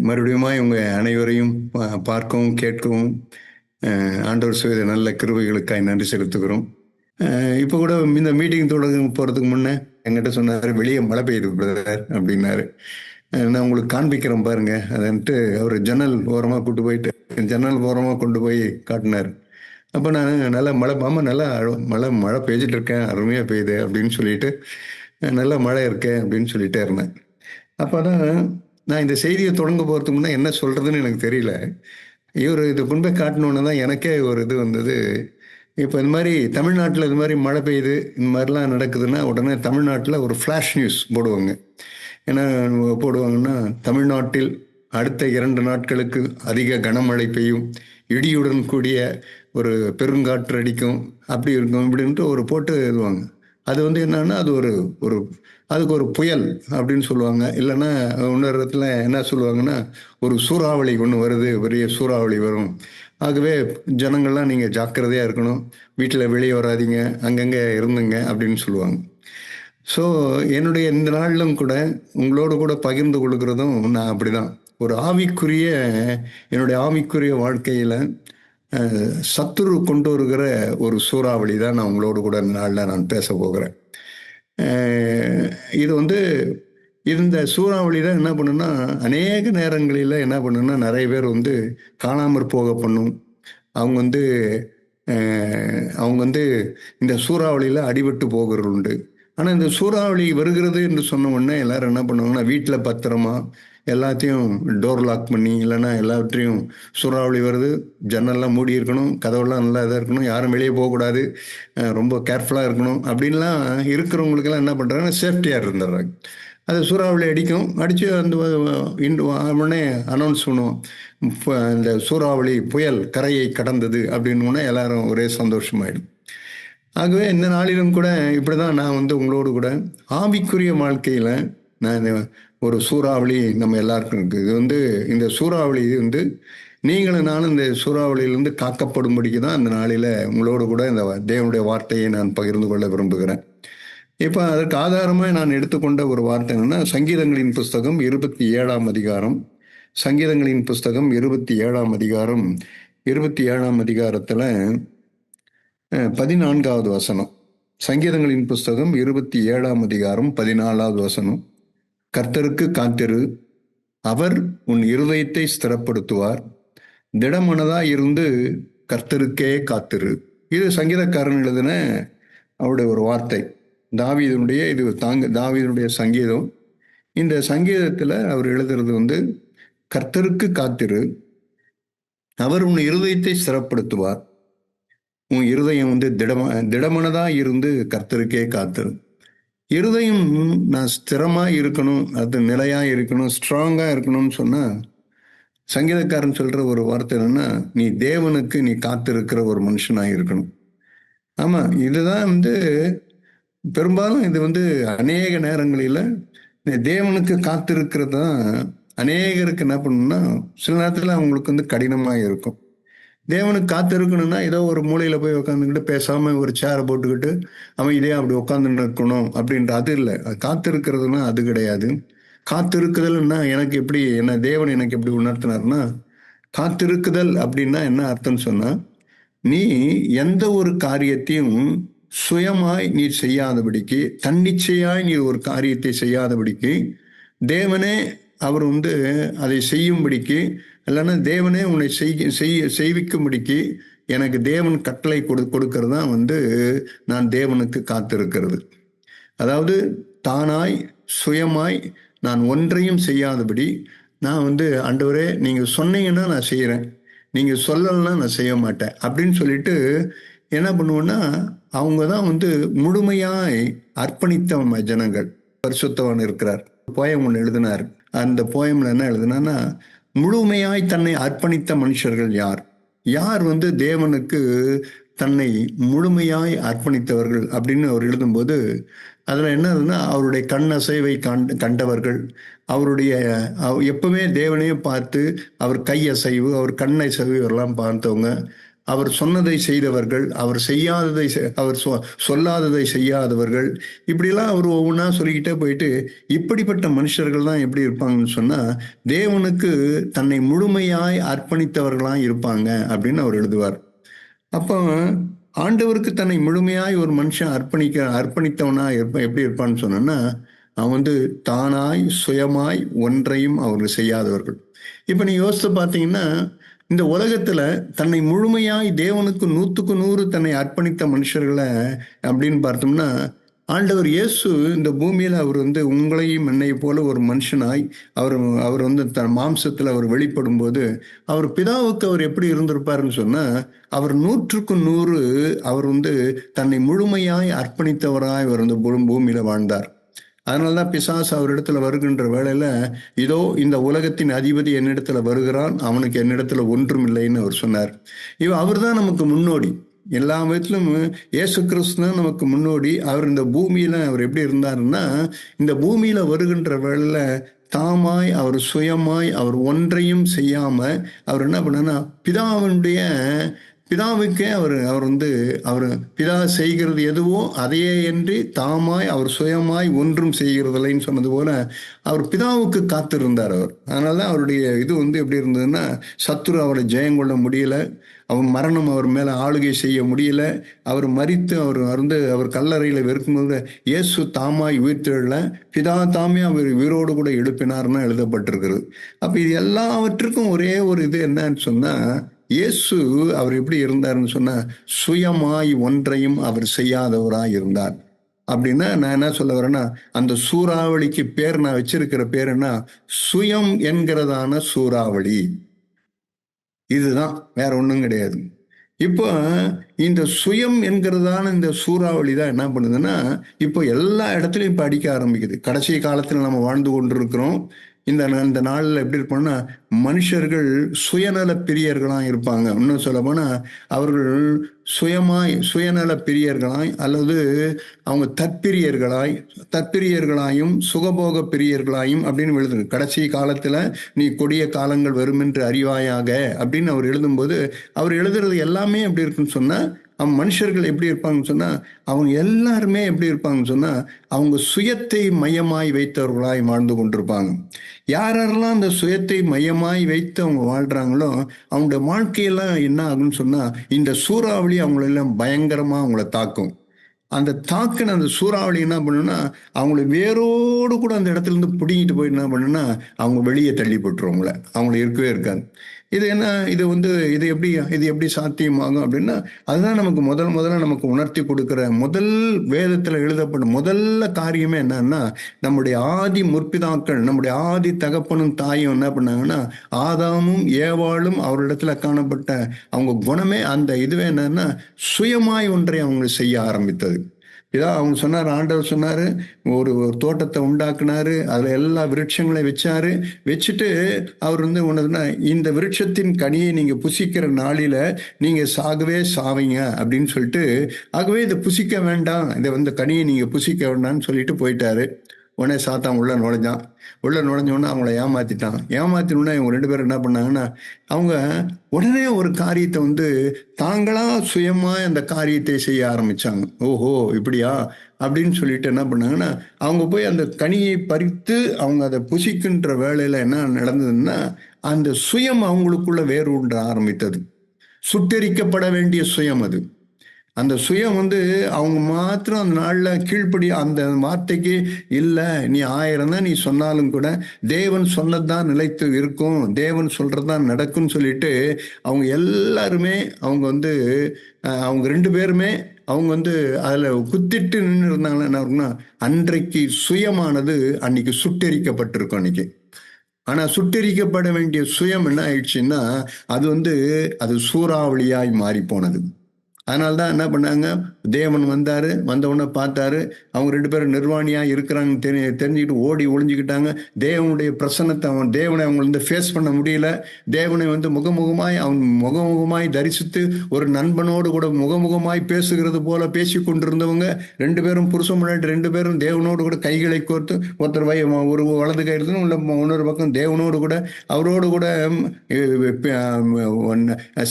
மறுபடியும் உங்கள் அனைவரையும் பார்க்கவும் கேட்கவும் ஆண்டவர் செய்த நல்ல கிருபைகளுக்காய் நன்றி செலுத்துகிறோம். இப்போ கூட இந்த மீட்டிங் தொடங்க போகிறதுக்கு முன்னே என்கிட்ட சொன்னார், வெளியே மழை பெய்யுது பிரதர் அப்படின்னாரு. நான் உங்களுக்கு காண்பிக்கிறேன் பாருங்க அதன்ட்டு அவர் ஜன்னல் ஓரமாக கூட்டு போயிட்டு ஜன்னல் ஓரமாக கொண்டு போய் காட்டினார். அப்போ நான் நல்லா மழை நல்லா மழை பெய்ஞ்சிட்டு இருக்கேன், அருமையாக பெய்யுது அப்படின்னு சொல்லிட்டு நல்லா மழை இருக்கேன் அப்படின்னு சொல்லிட்டே இருந்தேன். அப்போ தான் நான் இந்த செய்தியை தொடங்க போகிறதுக்கு முன்னே என்ன சொல்கிறதுன்னு எனக்கு தெரியல. இவர் இது முன்பே காட்டணுன்னு தான் எனக்கே ஒரு இது வந்தது. இப்போ இந்த மாதிரி தமிழ்நாட்டில் இது மாதிரி மழை பெய்யுது, இந்த மாதிரிலாம் நடக்குதுன்னா உடனே தமிழ்நாட்டில் ஒரு ஃப்ளாஷ் நியூஸ் போடுவாங்க. என்ன போடுவாங்கன்னா, தமிழ்நாட்டில் அடுத்த 2 நாட்களுக்கு அதிக கனமழை பெய்யும், இடியுடன் கூடிய ஒரு பெருங்காற்று அடிக்கும், அப்படி இருக்கும் இப்படின்ட்டு ஒரு போட்டு எழுதுவாங்க. அது என்னன்னா அது ஒரு அதுக்கு ஒரு புயல் அப்படின்னு சொல்லுவாங்க. இல்லைன்னா இன்னொரு இடத்துல என்ன சொல்லுவாங்கன்னா, ஒரு சூறாவளி ஒன்று வருது, பெரிய சூறாவளி வரும், ஆகவே ஜனங்கள்லாம் நீங்கள் ஜாக்கிரதையாக இருக்கணும், வீட்டில் வெளியே வராதிங்க, அங்கங்கே இருந்துங்க அப்படின்னு சொல்லுவாங்க. ஸோ என்னுடைய இந்த நாளிலும் கூட உங்களோடு கூட பகிர்ந்து கொள்கிறதும் நான் அப்படி தான் ஒரு என்னுடைய ஆவிக்குரிய வாழ்க்கையில் சத்துரு கொண்டு வருகிற ஒரு சூறாவளி தான் நான் உங்களோடு கூட இந்த நாளில் நான் பேச போகிறேன். இது இந்த சூறாவளி தான் என்ன பண்ணுன்னா, அநேக நேரங்களில் என்ன பண்ணுன்னா, நிறைய பேர் காணாமற் போக பண்ணும். அவங்க இந்த சூறாவளியில் அடிபட்டு போகிறது உண்டு. ஆனால் இந்த சூறாவளி வருகிறது என்று சொன்ன உடனே எல்லாரும் என்ன பண்ணுவாங்கன்னா, வீட்டில் பத்திரமா எல்லாத்தையும் டோர் லாக் பண்ணி, இல்லைன்னா எல்லாவற்றையும் சூறாவளி வருது, ஜன்னல்லாம் மூடி இருக்கணும், கதவெல்லாம் நல்லா இதாக இருக்கணும், யாரும் வெளியே போகக்கூடாது, ரொம்ப கேர்ஃபுல்லாக இருக்கணும் அப்படின்லாம் இருக்கிறவங்களுக்கெல்லாம் என்ன பண்ணுறாங்கன்னா, சேஃப்டியாக இருந்துடுறாங்க. அது சூறாவளி அடித்து உடனே அனௌன்ஸ் பண்ணுவோம், இந்த சூறாவளி புயல் கரையை கடந்தது அப்படின்னு எல்லாரும் ஒரே சந்தோஷமாயிடும். ஆகவே இந்த நாளிலும் கூட இப்படி தான் நான் உங்களோடு கூட ஆவிக்குரிய வாழ்க்கையில் நான் ஒரு சூறாவளி நம்ம எல்லாருக்கும் இருக்குது. இது இந்த சூறாவளி நீங்களும் நானும் இந்த சூறாவளியிலிருந்து காக்கப்படும்படிக்கு தான் இந்த நாளில் உங்களோடு கூட இந்த தேவனுடைய வார்த்தையை நான் பகிர்ந்து கொள்ள விரும்புகிறேன். இப்போ அதற்கு ஆதாரமாக நான் எடுத்துக்கொண்ட ஒரு வார்த்தை என்னன்னா, சங்கீதங்களின் புஸ்தகம் 27ஆம் அதிகாரம். சங்கீதங்களின் புஸ்தகம் 27ஆம் அதிகாரம் 27ஆம் அதிகாரத்தில் 14வது வசனம். சங்கீதங்களின் புஸ்தகம் 27ஆம் அதிகாரம் 14வது வசனம். கர்த்தருக்கு காத்திரு, அவர் உன் இருதயத்தை ஸ்திரப்படுத்துவார், திடமனதாய் இருந்து கர்த்தருக்கே காத்திரு. இது சங்கீதக்காரன் எழுதின அவருடைய ஒரு வார்த்தை. தாவீதுடைய சங்கீதம். இந்த சங்கீதத்தில் அவர் எழுதுறது கர்த்தருக்கு காத்திரு, அவர் உன் இருதயத்தை ஸ்திரப்படுத்துவார், உன் இருதயம் திடமனதா இருந்து கர்த்தருக்கே காத்திரு. இருதயம் நான் ஸ்திரமா இருக்கணும், அது நிலையா இருக்கணும், ஸ்ட்ராங்கா இருக்கணும்னு சொன்னா சங்கீதக்காரன் சொல்ற ஒரு வார்த்தை என்னன்னா, நீ தேவனுக்கு நீ காத்திருக்கிற ஒரு மனுஷனா இருக்கணும். ஆமா, இதுதான் பெரும்பாலும் இது அநேக நேரங்களில் தேவனுக்கு காத்திருக்கிறது தான் அநேகருக்கு என்ன பண்ணணும்னா, சில நேரத்தில் அவங்களுக்கு கடினமாக இருக்கும். தேவனுக்கு காத்திருக்கணும்னா ஏதோ ஒரு மூலையில் போய் உட்காந்துக்கிட்டு பேசாமல் ஒரு சேரை போட்டுக்கிட்டு அமைதியாக அப்படி உட்காந்துட்டு இருக்கணும் அப்படின்ற அது இல்லை. காத்திருக்கிறதுனா அது கிடையாது. காத்திருக்குதல்னா தேவன் எனக்கு எப்படி உணர்த்தினார்னா, காத்திருக்குதல் அப்படின்னா என்ன அர்த்தம்னு சொன்னால், நீ எந்த ஒரு காரியத்தையும் சுயமாய் நீ செய்யாதபடிக்கு, தன்னிச்சையாய் நீ ஒரு காரியத்தை செய்யாதபடிக்கு, தேவனே அவர் அதை செய்யும்படிக்கு, இல்லைன்னா தேவனே உன்னை செய்விக்கும்படிக்கு எனக்கு தேவன் கட்டளை கொடுக்கறது தான் நான் தேவனுக்கு காத்திருக்கிறது. அதாவது தானாய் சுயமாய் நான் ஒன்றையும் செய்யாதபடி, நான் ஆண்டவரே நீங்கள் சொன்னீங்கன்னா நான் செய்கிறேன், நீங்கள் சொல்லலைன்னா நான் செய்ய மாட்டேன் அப்படின்னு சொல்லிட்டு என்ன பண்ணுவோன்னா, அவங்க தான் முழுமையாய் அர்ப்பணித்த ஜனங்கள். பரிசுத்தவான் இருக்கிறார், போயம் ஒன்று எழுதினார். அந்த போயம்ல என்ன எழுதுனா, முழுமையாய் தன்னை அர்ப்பணித்த மனுஷர்கள் யார் யார் தேவனுக்கு தன்னை முழுமையாய் அர்ப்பணித்தவர்கள் அப்படின்னு அவர் எழுதும்போது அதில் என்னதுன்னா, அவருடைய கண் அசைவை கண்டவர்கள், அவருடைய எப்பவுமே தேவனையும் பார்த்து அவர் கை அசைவு, அவர் கண் அசைவு எல்லாம் பார்த்தவங்க, அவர் சொன்னதை செய்தவர்கள், அவர் செய்யாததை அவர் சொல்லாததை செய்யாதவர்கள், இப்படிலாம் அவர் ஒவ்வொன்றா சொல்லிக்கிட்டே போயிட்டு, இப்படிப்பட்ட மனுஷர்கள் தான் எப்படி இருப்பாங்கன்னு சொன்னா, தேவனுக்கு தன்னை முழுமையாய் அர்ப்பணித்தவர்களாய் இருப்பாங்க அப்படின்னு அவர் எழுதுவார். அப்போ ஆண்டவருக்கு தன்னை முழுமையாய் ஒரு மனுஷன் அர்ப்பணித்தவனா எப்படி இருப்பான்னு சொன்னா, அவன் வந்து தானாய் சுயமாய் ஒன்றையும் அவர்கள் செய்யாதவர்கள். இப்ப நீ யோசித்து பார்த்தீங்கன்னா, இந்த உலகத்துல தன்னை முழுமையாய் தேவனுக்கு 100க்கு 100 தன்னை அர்ப்பணித்த மனுஷர்களை அப்படின்னு பார்த்தோம்னா, ஆண்டவர் இயேசு இந்த பூமியில அவர் வந்து உங்களையும் என்னை போல ஒரு மனுஷனாய் அவர் அவர் வந்து தன் மாம்சத்துல அவர் வெளிப்படும் போது அவர் பிதாவுக்கு அவர் எப்படி இருந்திருப்பாருன்னு சொன்னா, அவர் 100க்கு 100 அவர் வந்து தன்னை முழுமையாய் அர்ப்பணித்தவராய் அவர் வந்து பூமியில வாழ்ந்தார். அதனாலதான் பிசாசு அவரிடத்துல வருகின்ற வேளையில, இதோ இந்த உலகத்தின் அதிபதி என்னிடத்துல வருகிறான், அவனுக்கு என்னிடத்துல ஒன்றும் இல்லைன்னு அவர் சொன்னார். அவர் தான் நமக்கு முன்னோடி. எல்லா விதத்திலும் இயேசு கிறிஸ்து தான் நமக்கு முன்னோடி. அவர் இந்த பூமியில அவர் எப்படி இருந்தாருன்னா, இந்த பூமியில வருகின்ற வேளையில தாமாய் அவர் சுயமாய் அவர் ஒன்றையும் செய்யாம அவர் என்ன பண்ணா, பிதாவுக்கே அவர் வந்து அவர் பிதா செய்கிறது எதுவோ அதையே என்று தாமாய் அவர் சுயமாய் ஒன்றும் செய்கிறதில்லைன்னு சொன்னது போல அவர் பிதாவுக்கு காத்திருந்தார். அவர் அதனாலதான் அவருடைய இது வந்து எப்படி இருந்ததுன்னா, சத்துரு அவரை ஜெயம் கொள்ள முடியல, அவன் மரணம் அவர் மேல ஆளுகை செய்ய முடியல, அவர் மரித்து அவர் வந்து அவர் கல்லறையில வெறுக்கும்போது இயேசு தாமாய் உயிர்த்தெழல, பிதா தாமே அவர் உயிரோடு கூட எழுப்பினார்னு எழுதப்பட்டிருக்கிறது. அப்ப இது எல்லாவற்றுக்கும் ஒரே ஒரு இது என்னன்னு சொன்னா, இயேசு அவர் எப்படி இருந்தாருன்னு சொன்னா, சுயமாய் ஒன்றையும் அவர் செய்யாதவராய் இருந்தார். அப்படின்னா நான் என்ன சொல்ல வரேன்னா, அந்த சூறாவளிக்கு பேர் நான் வச்சிருக்கிற பேர் என்ன, சுயம் என்கிறதான சூறாவளி. இதுதான், வேற ஒண்ணும் கிடையாது. இப்போ இந்த சுயம் என்கிறதான இந்த சூறாவளி தான் என்ன பண்ணுதுன்னா, இப்போ எல்லா இடத்துலையும் இப்போ அடிக்க ஆரம்பிக்குது. கடைசி காலத்தில் நம்ம வாழ்ந்து கொண்டிருக்கிறோம். இந்த நாளில் எப்படி இருப்போம்னா, மனுஷர்கள் சுயநல பிரியர்களா இருப்பாங்க. இன்னும் சொல்ல போனா அவர்கள் சுயநல பிரியர்களாய் அல்லது அவங்க தற்பிரியர்களாயும் சுகபோக பிரியர்களாயும் அப்படின்னு எழுதுங்க. கடைசி காலத்துல நீ கொடிய காலங்கள் வரும் என்று அறிவாயாக அப்படின்னு அவர் எழுதும்போது அவர் எழுதுறது எல்லாமே எப்படி இருக்குன்னு சொன்னா, மனுஷர்கள் எப்படி இருப்பாங்கன்னு சொன்னா, அவங்க எல்லாருமே எப்படி இருப்பாங்கன்னு சொன்னா, அவங்க சுயத்தை மையமாய் வைத்தவர்களாய் வாழ்ந்து கொண்டிருப்பாங்க. யாரெல்லாம் அந்த சுயத்தை மையமாய் வைத்து அவங்க வாழ்றாங்களோ அவங்களுடைய வாழ்க்கையெல்லாம் என்ன ஆகுன்னு சொன்னா, இந்த சூறாவளி அவங்களெல்லாம் பயங்கரமா அவங்கள தாக்கும். அந்த தாக்குன அந்த சூறாவளி என்ன பண்ணுன்னா, அவங்களை வேரோடு கூட அந்த இடத்துல இருந்து பிடிங்கிட்டு போய் என்ன பண்ணுன்னா, அவங்க வெளியே தள்ளி போட்டுரும். அவங்கள இருக்கவே இருக்காது. இது எப்படி சாத்தியமாகும் அப்படின்னா, அதுதான் நமக்கு முதல்ல நமக்கு உணர்த்தி கொடுக்கிற முதல் வேதத்துல எழுதப்படும் முதல்ல காரியமே என்னன்னா, நம்முடைய ஆதி முற்பிதாக்கள், நம்முடைய ஆதி தகப்பனும் தாயும் என்ன பண்ணாங்கன்னா, ஆதாமும் ஏவாளும் அவரிடத்துல காணப்பட்ட அவங்க குணமே அந்த இதுவே என்னன்னா, சுயமாய் ஒன்றை அவங்க செய்ய ஆரம்பித்தது. இதான் அவங்க சொன்னார், ஆண்டவர் சொன்னாரு, ஒரு தோட்டத்தை உண்டாக்குனாரு, அதுல எல்லா விருட்சங்களையும் வச்சுட்டு அவர் வந்து உனதுன்னா, இந்த விருட்சத்தின் கனியை நீங்க புசிக்கிற நாளில நீங்க சாகவே சாவீங்க அப்படின்னு சொல்லிட்டு, ஆகவே இதை புசிக்க வேண்டாம், இதை வந்து கனியை நீங்க புசிக்க வேண்டாம்னு சொல்லிட்டு போயிட்டாரு. உடனே சாத்தான் உள்ள நுழைஞ்சோடனே அவங்கள ஏமாத்தினோடனே இவங்க 2 பேரும் என்ன பண்ணாங்கன்னா, அவங்க உடனே ஒரு காரியத்தை வந்து தாங்களா சுயமா அந்த காரியத்தை செய்ய ஆரம்பிச்சாங்க. ஓஹோ இப்படியா அப்படின்னு சொல்லிட்டு என்ன பண்ணாங்கன்னா, அவங்க போய் அந்த கனியை பறித்து அவங்க அதை புசிக்கின்ற வேளையில என்ன நடந்ததுன்னா, அந்த சுயம் அவங்களுக்குள்ள வேரூன்ற ஆரம்பித்தது. சுட்டெரிக்கப்பட வேண்டிய சுயம் அது. அந்த சுயம் வந்து அவங்க மாத்திரம் அந்த நாள்ல கீழ்ப்படி அந்த வார்த்தைக்கு இல்லை, நீ 1000 தான் நீ சொன்னாலும் கூட தேவன் சொன்னதுதான் நிலைத்து இருக்கும், தேவன் சொல்றதுதான் நடக்கும்னு சொல்லிட்டு அவங்க எல்லாருமே அவங்க வந்து அவங்க 2 பேருமே அவங்க வந்து அதுல குத்திட்டு நின்று இருந்தாங்கன்னா என்ன இருக்குன்னா, அன்றைக்கு சுயமானது அன்னைக்கு சுட்டெரிக்கப்பட்டிருக்கும் அன்னைக்கு. ஆனா சுட்டெரிக்கப்பட வேண்டிய சுயம் என்ன ஆயிடுச்சுன்னா, அது சூறாவளியாய் மாறி போனது. அதனால்தான் என்ன பண்ணாங்க, தேவன் வந்தாரு, வந்த உடனே பார்த்தாரு, அவங்க 2 பேரும் நிர்வாணியா இருக்கிறாங்கன்னு தெரிஞ்சுக்கிட்டு ஓடி ஒளிஞ்சுக்கிட்டாங்க. தேவனுடைய பிரசன்னத்தை தேவனை அவங்க வந்து ஃபேஸ் பண்ண முடியல. தேவனை வந்து முகமுகமாய் முகமுகமாய் தரிசித்து ஒரு நண்பனோடு கூட முகமுகமாய் பேசுகிறது போல பேசிக் கொண்டிருந்தவங்க 2 பேரும் புருஷன் முன்னாடி 2 பேரும் தேவனோடு கூட கைகளை கோர்த்து ஒருத்தர் ஒரு வலது கை எடுத்து இன்னொரு பக்கம் தேவனோடு கூட அவரோடு கூட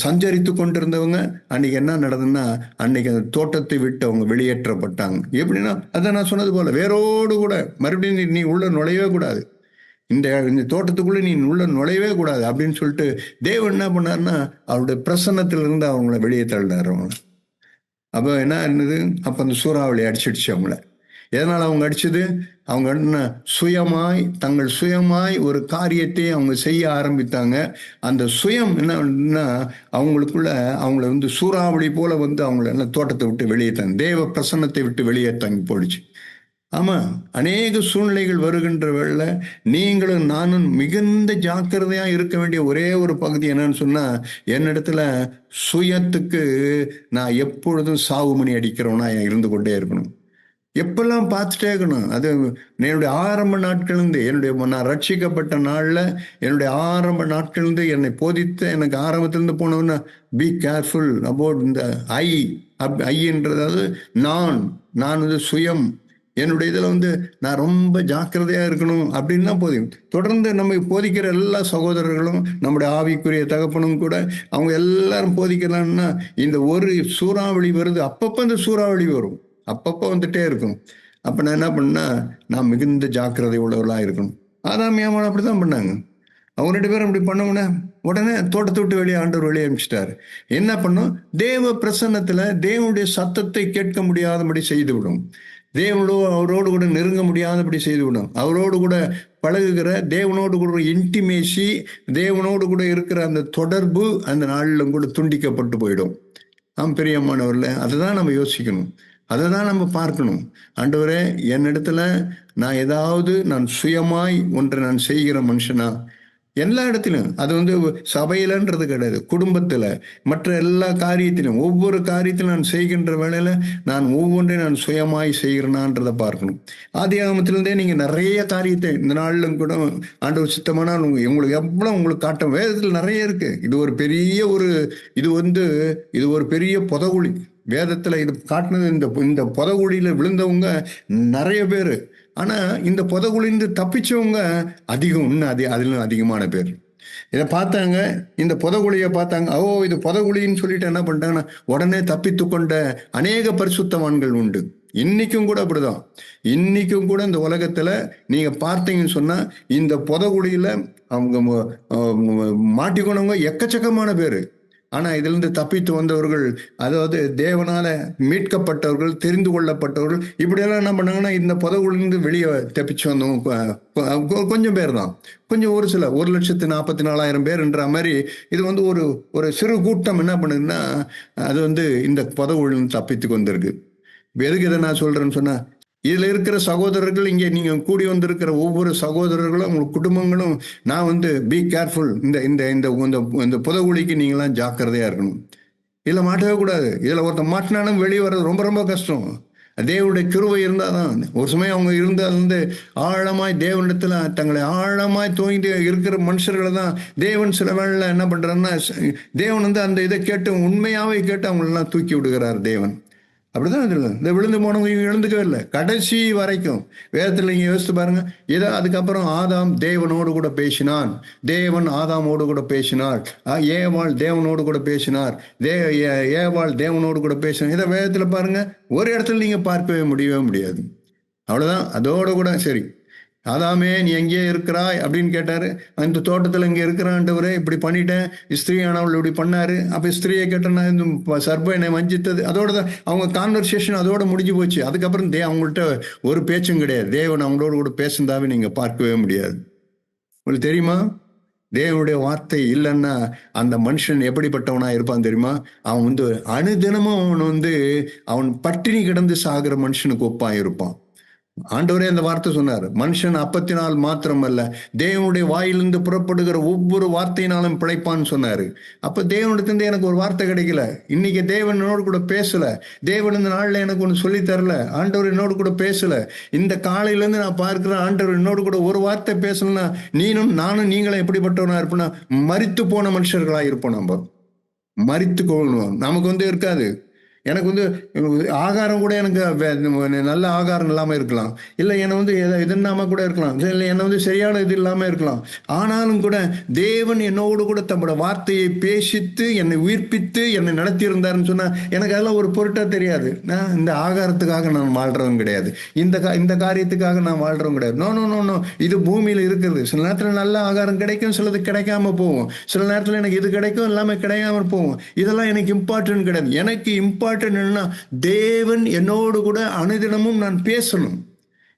சஞ்சரித்து கொண்டிருந்தவங்க அன்னைக்கு என்ன நடந்ததுன்னா, அன்னைக்கு அந்த தோட்டத்தை விட்டு அவங்க வெளியேற்றப்பட்டாங்க. எப்படின்னா, அதை நான் சொன்னது போல வேரோடு கூட மறுபடியும் நீ உள்ள நுழையவே கூடாது, இந்த தோட்டத்துக்குள்ள நீ உள்ள நுழையவே கூடாது அப்படின்னு சொல்லிட்டு தேவன் என்ன பண்ணாருன்னா அவருடைய பிரசன்னத்திலிருந்து அவங்கள வெளியே தள்ளினார். அப்போ என்ன இருந்தது, அப்போ அந்த சூறாவளி அடிச்சிடுச்சு அவங்கள. எதனால் அவங்க அடிச்சது, அவங்க என்ன தங்கள் சுயமாய் ஒரு காரியத்தை அவங்க செய்ய ஆரம்பித்தாங்க. அந்த சுயம் என்னன்னா அவங்களுக்குள்ள அவங்கள வந்து சூறாவளி போல வந்து அவங்கள எல்லாம் தோட்டத்தை விட்டு வெளியேற்றாங்க, தேவ பிரசன்னத்தை விட்டு வெளியேற்றாங்க போயிடுச்சு. ஆமா, அநேக சூழ்நிலைகள் வருகின்ற வேளை நீங்களும் நானும் மிகுந்த ஜாக்கிரதையா இருக்க வேண்டிய ஒரே ஒரு பகுதி என்னன்னு சொன்னா, என்னிடத்துல சுயத்துக்கு நான் எப்பொழுதும் சாவுமணி அடிக்கிறவனா இருந்து கொண்டே இருக்கணும். எப்பெல்லாம் பார்த்துட்டே இருக்கணும். அது என்னுடைய ஆரம்ப நாட்களிலிருந்து நான் ரட்சிக்கப்பட்ட நாளில் என்னுடைய ஆரம்ப நாட்களிலிருந்து என்னை போதித்த எனக்கு ஆரம்பத்திலிருந்து போனோம்னா பி கேர்ஃபுல் அபவுட் இந்த ஐன்றது நான் வந்து சுயம், என்னுடைய இதில் வந்து நான் ரொம்ப ஜாக்கிரதையாக இருக்கணும் அப்படின்னா போதும். தொடர்ந்து நம்ம போதிக்கிற எல்லா சகோதரர்களும் நம்முடைய ஆவிக்குரிய தகப்பனும் கூட அவங்க எல்லாரும் போதிக்கிறாங்கன்னா இந்த ஒரு சூறாவளி வருது, அப்பப்போ இந்த சூறாவளி வரும், அப்பப்போ வந்துட்டே இருக்கும். அப்போ நான் என்ன பண்ணா, நான் மிகுந்த ஜாக்கிரதை உள்ளவர்களாக இருக்கணும். ஆதாம் ஏவாள் அப்படிதான் பண்ணாங்க. அவங்க 2 பேரும் அப்படி பண்ணவுடனே உடனே தோட்டத்தை விட்டு வெளியே ஆண்டவர் வெளியே அனுப்பிச்சிட்டாரு. என்ன பண்ணும், தேவ பிரசன்னத்தில் தேவனுடைய சத்தத்தை கேட்க முடியாதபடி செய்துவிடும், அவரோடு கூட நெருங்க முடியாதபடி செய்துவிடும், அவரோடு கூட பழகுகிற தேவனோடு கூட இன்டிமேசி, தேவனோடு கூட இருக்கிற அந்த தொடர்பு அந்த நாளிலும் கூட துண்டிக்கப்பட்டு போயிடும். பிரியமானவர்களே, அதை தான் நம்ம யோசிக்கணும், அதை தான் நம்ம பார்க்கணும். ஆண்டவரே, என்னிடத்துல நான் சுயமாய் ஒன்றை நான் செய்கிற மனுஷனா, எல்லா இடத்திலும் அது வந்து சபையிலன்றது கிடையாது, குடும்பத்தில் மற்ற எல்லா காரியத்திலும் ஒவ்வொரு காரியத்திலும் நான் செய்கின்ற வேளையில நான் ஒவ்வொன்றையும் நான் சுயமாய் செய்கிறேனான்றதை பார்க்கணும். ஆதியாகமத்திலிருந்தே நீங்கள் நிறைய காரியத்தை இந்த நாளிலும் கூட ஆண்டவர் சித்தமான உங்களுக்கு எவ்வளோ உங்களுக்கு காட்டும், வேதத்தில் நிறைய இருக்கு. இது ஒரு பெரிய புதகுழி. வேதத்தில் இது காட்டினது இந்த புதகுழியில் விழுந்தவங்க நிறைய பேர். ஆனால் இந்த புதகுழிந்து தப்பிச்சவங்க இன்னும் அதிலும் அதிகமான பேர். இதை பார்த்தாங்க, இந்த புதகுழியை பார்த்தாங்க, இது புதகுழின்னு சொல்லிட்டு என்ன பண்ணிட்டாங்கன்னா உடனே தப்பித்து கொண்ட அநேக பரிசுத்தவான்கள் உண்டு. இன்னைக்கும் கூட அப்படிதான். இன்னைக்கும் கூட இந்த உலகத்துல நீங்க பார்த்தீங்கன்னு சொன்னா இந்த புதகுழியில அவங்க மாட்டிக்கொண்டவங்க எக்கச்சக்கமான பேரு. ஆனா இதிலிருந்து தப்பித்து வந்தவர்கள், அதாவது தேவனால மீட்கப்பட்டவர்கள், தெரிந்து கொள்ளப்பட்டவர்கள், இப்படியெல்லாம் என்ன பண்ணாங்கன்னா இந்த புதகுழிலிருந்து வெளியே தப்பிச்சு வந்தவங்க கொஞ்சம் பேர் தான். கொஞ்சம் ஒரு சில 1,44,000 பேர் என்ற மாதிரி இது வந்து ஒரு சிறு கூட்டம் என்ன பண்ணுதுன்னா அது வந்து இந்த புதகுழிலிருந்து தப்பித்து வந்திருக்கு. எதுக்கு இதை நான் சொல்றேன்னு சொன்னா, இதுல இருக்கிற சகோதரர்கள், இங்கே நீங்க கூடி வந்திருக்கிற ஒவ்வொரு சகோதரர்களும் உங்க குடும்பங்களும் நான் வந்து பி கேர்ஃபுல், இந்த புதகுழிக்கு நீங்களாம் ஜாக்கிரதையா இருக்கணும். இதுல மாட்டவே கூடாது. இதுல ஒருத்தன் மாட்டினாலும் வெளியே வர்றது ரொம்ப ரொம்ப கஷ்டம். தேவனுடைய கிருபை இருந்தாதான். ஒரு சமயம் அவங்க இருந்தால் வந்து ஆழமாய் தேவனிடத்துல தங்களை ஆழமாய் தோய்ந்து இருக்கிற மனுஷர்களை தான் தேவன் சில வேளையில என்ன பண்றாருன்னா, தேவன் வந்து அந்த இதை கேட்டு உண்மையாவே கேட்டு அவங்களெல்லாம் தூக்கி விடுகிறார் தேவன். அப்படிதான் இந்த விழுந்து போனவங்க இவங்க எழுந்துக்கவே இல்லை கடைசி வரைக்கும். வேதத்தில் நீங்க யோசித்து பாருங்க. அதுக்கப்புறம் ஆதாம் தேவனோடு கூட பேசினான், தேவன் ஆதாமோடு கூட பேசினார், ஏவாள் தேவனோடு கூட பேசினார், ஏவாள் தேவனோடு கூட பேசினார். இதை வேதத்தில் பாருங்க, ஒரு இடத்துல நீங்க பார்க்கவே முடியாது. அவ்வளவுதான். அதோட கூட சரி, ஆதாமே நீ எங்கேயே இருக்கிறாய் அப்படின்னு கேட்டாரு. அந்த தோட்டத்தில் இங்கே இருக்கிறான்டவரே, இப்படி பண்ணிட்டேன், ஸ்திரீ ஆனவள் இப்படி பண்ணாரு. அப்போ ஸ்திரீயை கேட்டேன்னா இந்த சர்ப என்னை வஞ்சித்தது. அதோட தான் அவங்க கான்வர்சேஷன் அதோட முடிஞ்சு போச்சு. அதுக்கப்புறம் அவங்கள்ட்ட ஒரு பேச்சும் கிடையாது. தேவன் அவங்களோட கூட பேசுந்தாவே நீங்க பார்க்கவே முடியாது. உங்களுக்கு தெரியுமா, தேவனுடைய வார்த்தை இல்லைன்னா அந்த மனுஷன் எப்படிப்பட்டவனா இருப்பான் தெரியுமா? அவன் வந்து அனுதினமும் அவன் பட்டினி கிடந்து சாகிற மனுஷனுக்கு ஒப்பான் இருப்பான். ஆண்டவரே அந்த வார்த்தை சொன்னார், மனுஷன் அப்பத்தினால் மாத்திரம் அல்ல, தேவனுடைய வாயிலிருந்து புறப்படுகிற ஒவ்வொரு வார்த்தையினாலும் பிழைப்பான்னு சொன்னாரு. அப்ப தேவனிடத்திலிருந்து எனக்கு ஒரு வார்த்தை கிடைக்கல. இன்னைக்கு தேவன் என்னோடு கூட பேசல. தேவன் இந்த நாள்ல எனக்கு ஒன்று சொல்லி தரல. ஆண்டவர் என்னோடு கூட பேசல. இந்த காலையில இருந்து நான் பார்க்கிறேன், ஆண்டவர் என்னோடு கூட ஒரு வார்த்தை பேசலன்னா நானும் நீங்களும் எப்படிப்பட்டவனா இருப்போம்னா, மரித்து போன மனுஷர்களா இருப்போம். நம்ம மரித்து கொள்ளணும். நமக்கு இருக்காது. எனக்கு ஆகாரம் கூட எனக்கு நல்ல ஆகாரம் இல்லாமல் இருக்கலாம், இல்லை என்னை இது இல்லாமல் கூட இருக்கலாம், இல்லை என்னை சரியான இது இல்லாமல் இருக்கலாம். ஆனாலும் கூட தேவன் என்னோடு கூட தம்மோட வார்த்தையை பேசித்து என்னை உயிர்ப்பித்து என்னை நடத்தி இருந்தாருன்னு சொன்னால் எனக்கு அதெல்லாம் ஒரு பொருட்டாக தெரியாது. நான் இந்த ஆகாரத்துக்காக நான் வாழ்றதும் கிடையாது, இந்த காரியத்துக்காக நான் வாழ்றதும் கிடையாது. நோ நோ நோ நோ இது பூமியில் இருக்கிறது. சில நேரத்தில் நல்ல ஆகாரம் கிடைக்கும், சிலது கிடைக்காம போகும். சில நேரத்தில் எனக்கு இது கிடைக்கும், எல்லாமே கிடைக்காம போகும். இதெல்லாம் எனக்கு இம்பார்ட்டன்ட் கிடையாது. எனக்கு இம்பார்ட்டன்ட் என்னன்னா, தேவன் என்னோடு கூட அனுதினமும் நான் பேசணும்.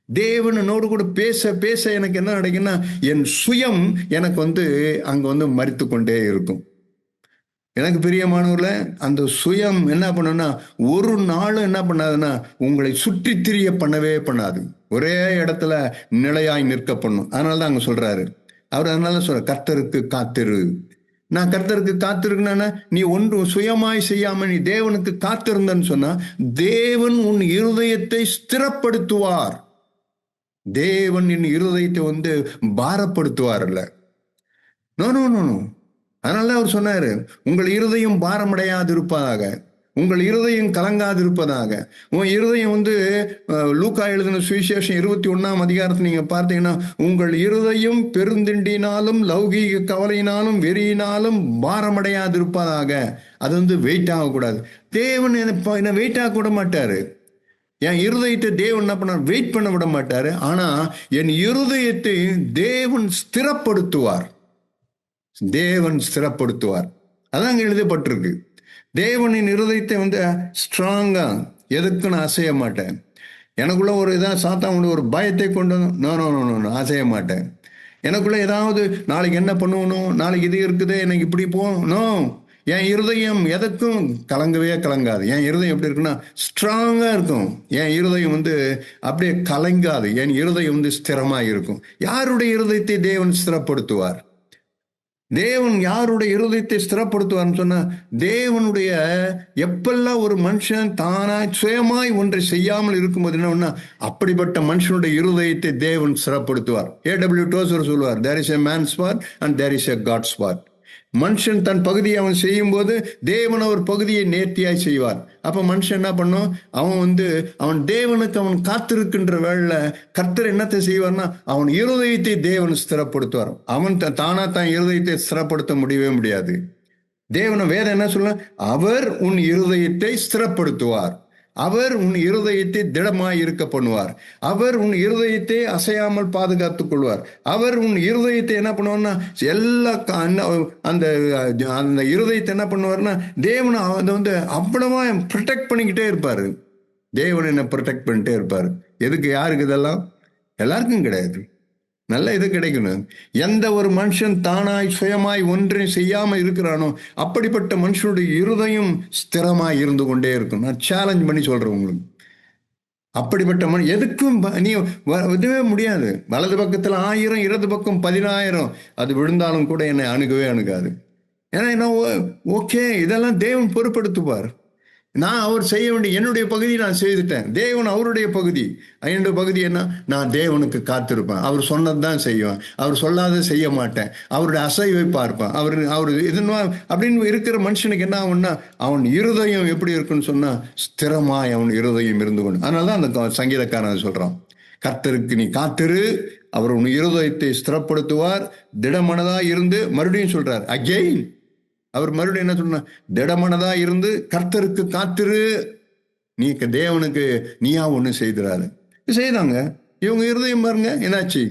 தேவன் என்னோடு கூட பேச பேச எனக்கு என்ன கிடைக்குன்னா, என் சுயம் எனக்கு அங்க மரித்து கொண்டே இருக்கும். எனக்கு பிரியமானவர்கள, அந்த சுயம் என்ன பண்ணுன்னா, ஒரு நாள் என்ன பண்ணாதுன்னா உங்களை சுற்றி திரிய பண்ணவே பண்ணாது. ஒரே இடத்துல நிலையாய் நிற்க பண்ணும். அதனாலதான் அங்க சொல்றாரு அவர். அதனால சொல்ற, கர்த்தருக்கு காத்திரு. நான் கர்த்தருக்கு காத்திருக்கேன்னா, நீ ஒன்று சுயமாய் செய்யாம நீ தேவனுக்கு காத்திருந்தன்னு சொன்னா, தேவன் உன் இருதயத்தை ஸ்திரப்படுத்துவார். தேவன் என் இருதயத்தை பாரப்படுத்துவார் இல்ல. No no no no. அதனால அவர் சொன்னாரு, உங்கள் இருதயம் பாரமடையாது இருப்பதாக, உங்கள் இருதயம் கலங்காது இருப்பதாக. உன் இருதயம் லூக்கா எழுதின சுவிசேஷம் 21ஆம் அதிகாரத்தை நீங்க பார்த்தீங்கன்னா, உங்கள் இருதயம் பெருந்திண்டினாலும் லௌகீக கவலையினாலும் வெறியினாலும் பாரமடையாது இருப்பதாக. அது வெயிட் ஆகக்கூடாது. தேவன் என்ன வெயிட் ஆக விட மாட்டாரு. என் இருதயத்தை தேவன் என்ன பண்ண வெயிட் பண்ண விட மாட்டாரு. ஆனா என் இருதயத்தை தேவன் ஸ்திரப்படுத்துவார். தேவன் ஸ்திரப்படுத்துவார். அதான் எழுதப்பட்டிருக்கு. தேவனின் இருதயத்தை ஸ்ட்ராங்கா, எதுக்கு நான் அசைய மாட்டேன். எனக்குள்ள ஒரு சாத்தான் ஒரு பயத்தை கொண்டு நோ நோ நோ நோ அசைய மாட்டேன். எனக்குள்ள ஏதாவது நாளைக்கு என்ன பண்ணுவணும், நாளைக்கு இது இருக்குது, எனக்கு இப்படி போகணும். என் இருதயம் எதுக்கும் கலங்கவே கலங்காது. என் இருதயம் எப்படி இருக்குன்னா ஸ்ட்ராங்கா இருக்கும். என் இருதயம் அப்படியே கலங்காது. என் இருதயம் ஸ்திரமா இருக்கும். யாருடைய இருதயத்தை தேவன் ஸ்திரப்படுத்துவார்? தேவன் யாருடைய இருதயத்தை ஸ்திரப்படுத்துவார்னு சொன்னா, தேவனுடைய எப்பெல்லாம் ஒரு மனுஷன் தானாய் சுயமாய் ஒன்றை செய்யாமல் இருக்கும்போது என்ன, அப்படிப்பட்ட மனுஷனுடைய இருதயத்தை தேவன் ஸ்திரப்படுத்துவார். A.W. Tozer சொல்வார், there is a man's part and there is a God's part. மனுஷன் தன் பகுதியை அவன் செய்யும் போது தேவன் அவர் பகுதியை நேர்த்தியாய் செய்வார். அப்ப மனுஷன் என்ன பண்ணும், அவன் தேவனுக்கு அவன் காத்திருக்கின்ற வேளையில கர்த்தர் என்னத்தை செய்வார்னா, அவன் இருதயத்தை தேவன் ஸ்திரப்படுத்துவார். அவன் தானா தான் இருதயத்தை ஸ்திரப்படுத்த முடியவே முடியாது. தேவன வேதம் என்ன சொல்ல, அவர் உன் இருதயத்தை ஸ்திரப்படுத்துவார். அவர் உன் இருதயத்தை திடமாய் இருக்க பண்ணுவார். அவர் உன் இருதயத்தை அசையாமல் பாதுகாத்துக் கொள்வார். அவர் உன் இருதயத்தை என்ன பண்ணுவார்னா, எல்லா அந்த இருதயத்தை என்ன பண்ணுவார்னா, தேவனை அவ்வளவா ப்ரொடெக்ட் பண்ணிக்கிட்டே இருப்பாரு. தேவன் என்ன ப்ரொடெக்ட் பண்ணிட்டே இருப்பாரு. எதுக்கு, யாருக்கு இதெல்லாம்? எல்லாருக்கும் கிடையாது. நல்ல இது கிடைக்கணும். எந்த ஒரு மனுஷன் தானாய் சுயமாய் ஒன்றையும் செய்யாம இருக்கிறானோ அப்படிப்பட்ட மனுஷனுடைய இருதயம் ஸ்திரமாய் இருந்து கொண்டே இருக்கும். நான் சேலஞ்ச் பண்ணி சொல்றேன் உங்களுக்கு. அப்படிப்பட்ட எதுக்கும் நீ இதுவே முடியாது. வலது பக்கத்துல 1000, இடது பக்கம் 10,000 அது விழுந்தாலும் கூட என்னை அணுகாது. ஏன்னா என்ன, ஓகே, இதெல்லாம் தேவன் பொறுப்படுத்துவார். நான் அவர் செய்ய வேண்டிய என்னுடைய பகுதி நான் செய்துட்டேன். தேவன் அவருடைய பகுதி. என்னுடைய பகுதி என்ன, நான் தேவனுக்கு காத்திருப்பேன். அவர் சொன்னது தான் செய்வேன். அவர் சொல்லாத செய்ய மாட்டேன். அவருடைய அசைவை பார்ப்பேன். அவர் இதுன்னா அப்படின்னு இருக்கிற மனுஷனுக்கு என்ன ஆகும்னா, அவன் இருதயம் எப்படி இருக்குன்னு சொன்னா ஸ்திரமாய் அவன் இருதயம் இருந்து கொண்டு. அதனாலதான் அந்த சங்கீதக்காரன் சொல்றான், கர்த்தருக்கு நீ காத்திரு, அவர் உன் இருதயத்தை ஸ்திரப்படுத்துவார். திடமனதா இருந்து, மறுபடியும் சொல்றார் அகெயின், அவர் மறுபடியும் என்ன சொன்ன, திடமனதா இருந்து கர்த்தருக்கு காத்திரு. நீ தேவனுக்கு நீயா ஒண்ணு செய்திராரு. செய்தாங்க. இவங்க இருதயம் பாருங்க என்னாச்சு,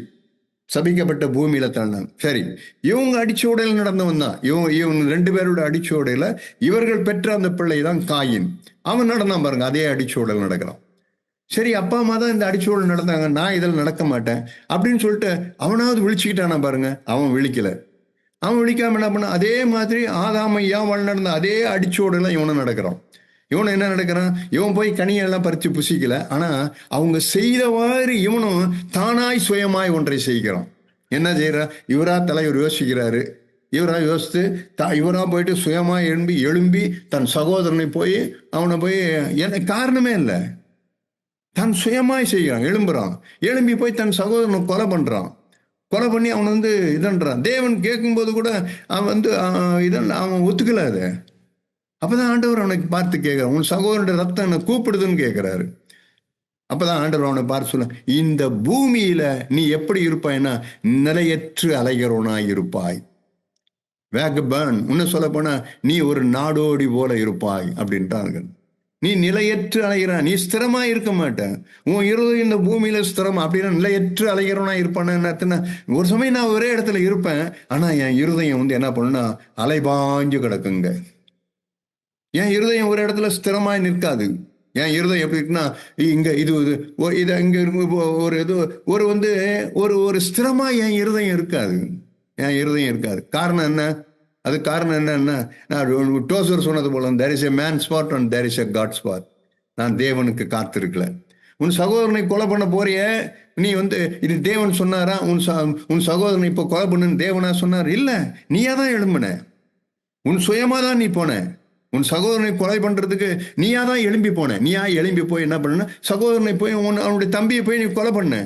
சபிக்கப்பட்ட பூமியில தள்ளினாங்க. சரி, இவங்க அடிச்சோடையில் நடந்தவன் தான். இவங்க 2 பேரோட அடிச்சோடையில இவர்கள் பெற்ற அந்த பிள்ளை தான் காயின். அவன் நடந்தான் பாருங்க, அதே அடிச்சோடல் நடக்கிறான். சரி, அப்பா அம்மா தான் இந்த அடிச்சோடல் நடந்தாங்க, நான் இதில் நடக்க மாட்டேன் அப்படின்னு சொல்லிட்டு அவனாவது விழிச்சுக்கிட்டானா பாருங்க. அவன் விழிக்கல. அவன் விழிக்காம என்ன பண்ண, அதே மாதிரி ஆதாம் ஐயா நடந்த அதே அடிச்சோடெல்லாம் இவனும் நடக்கிறான். இவனும் என்ன நடக்கிறான், இவன் போய் கனியெல்லாம் பறித்து புசிக்கல. ஆனா அவங்க செய்தவாறு இவனும் தானாய் சுயமாய் ஒன்றை செய்கிறான். என்ன செய்யறான், இவரா தலைவர் யோசிக்கிறாரு, இவரா யோசித்து இவரா போயிட்டு சுயமா எழும்பி தன் சகோதரனை போய் அவனை போய் என்ன காரணமே இல்லை, தன் சுயமாய் செய்கிறான். எழும்பி போய் தன் சகோதரனை கொலை பண்றான். கொலை பண்ணி அவன் இதன்றான். தேவன் கேட்கும்போது கூட அவன் அவன் ஒத்துக்கல அதை. அப்பதான் ஆண்டவர் அவனுக்கு பார்த்து கேட்கிறார், உன் சகோதரனுடைய ரத்தம் என்ன கூப்பிடுதுன்னு கேட்கிறாரு. அப்பதான் ஆண்டவர் அவனை பார்த்து சொல்ல, இந்த பூமியில நீ எப்படி இருப்பாய்னா நிலையற்று அலைகிறவனாய் இருப்பாய். வேகபர்ன், இன்னும் சொல்ல போனா நீ ஒரு நாடோடி போல இருப்பாய் அப்படின்ட்டாங்க. நீ நிலையற்று அலைகிறான், நீ ஸ்திரமா இருக்க மாட்டேன். உன் இருதயம் இந்த பூமியில ஸ்திரமா அப்படின்னா நிலையற்று அலைகிறவனா இருப்பான்னு. ஒரு சமயம் நான் ஒரே இடத்துல இருப்பேன், ஆனா என் இருதயம் என்ன பண்ணுன்னா அலைபாஞ்சு கிடக்குங்க. என் இருதயம் ஒரு இடத்துல ஸ்திரமாய் நிற்காது. என் இருதயம் எப்படி இருக்குன்னா, இங்க இது இங்க ஒரு இது ஒரு ஸ்திரமா என் இருதயம் இருக்காது. என் இருதயம் இருக்காது. காரணம் என்ன? அது காரணம் என்னன்னா, நான் டோசர் சொன்னது போல, there is a man spot and there is a God spot. நான் தேவனுக்கு காத்திருக்கல. உன் சகோதரனை கொலை பண்ண போறிய, நீ இது தேவன் சொன்னாரா? உன் சகோதரனை இப்போ கொலை பண்ணுன்னு தேவனா சொன்னார்? இல்ல, நீயா தான் எழும்பின. உன் சுயமா தான் நீ போன. உன் சகோதரனை கொலை பண்றதுக்கு நீயா தான் எழும்பி போன. நீயா எழும்பி போய் என்ன பண்ண, சகோதரனை போய் அவனுடைய தம்பியை போய் நீ கொலை பண்ண.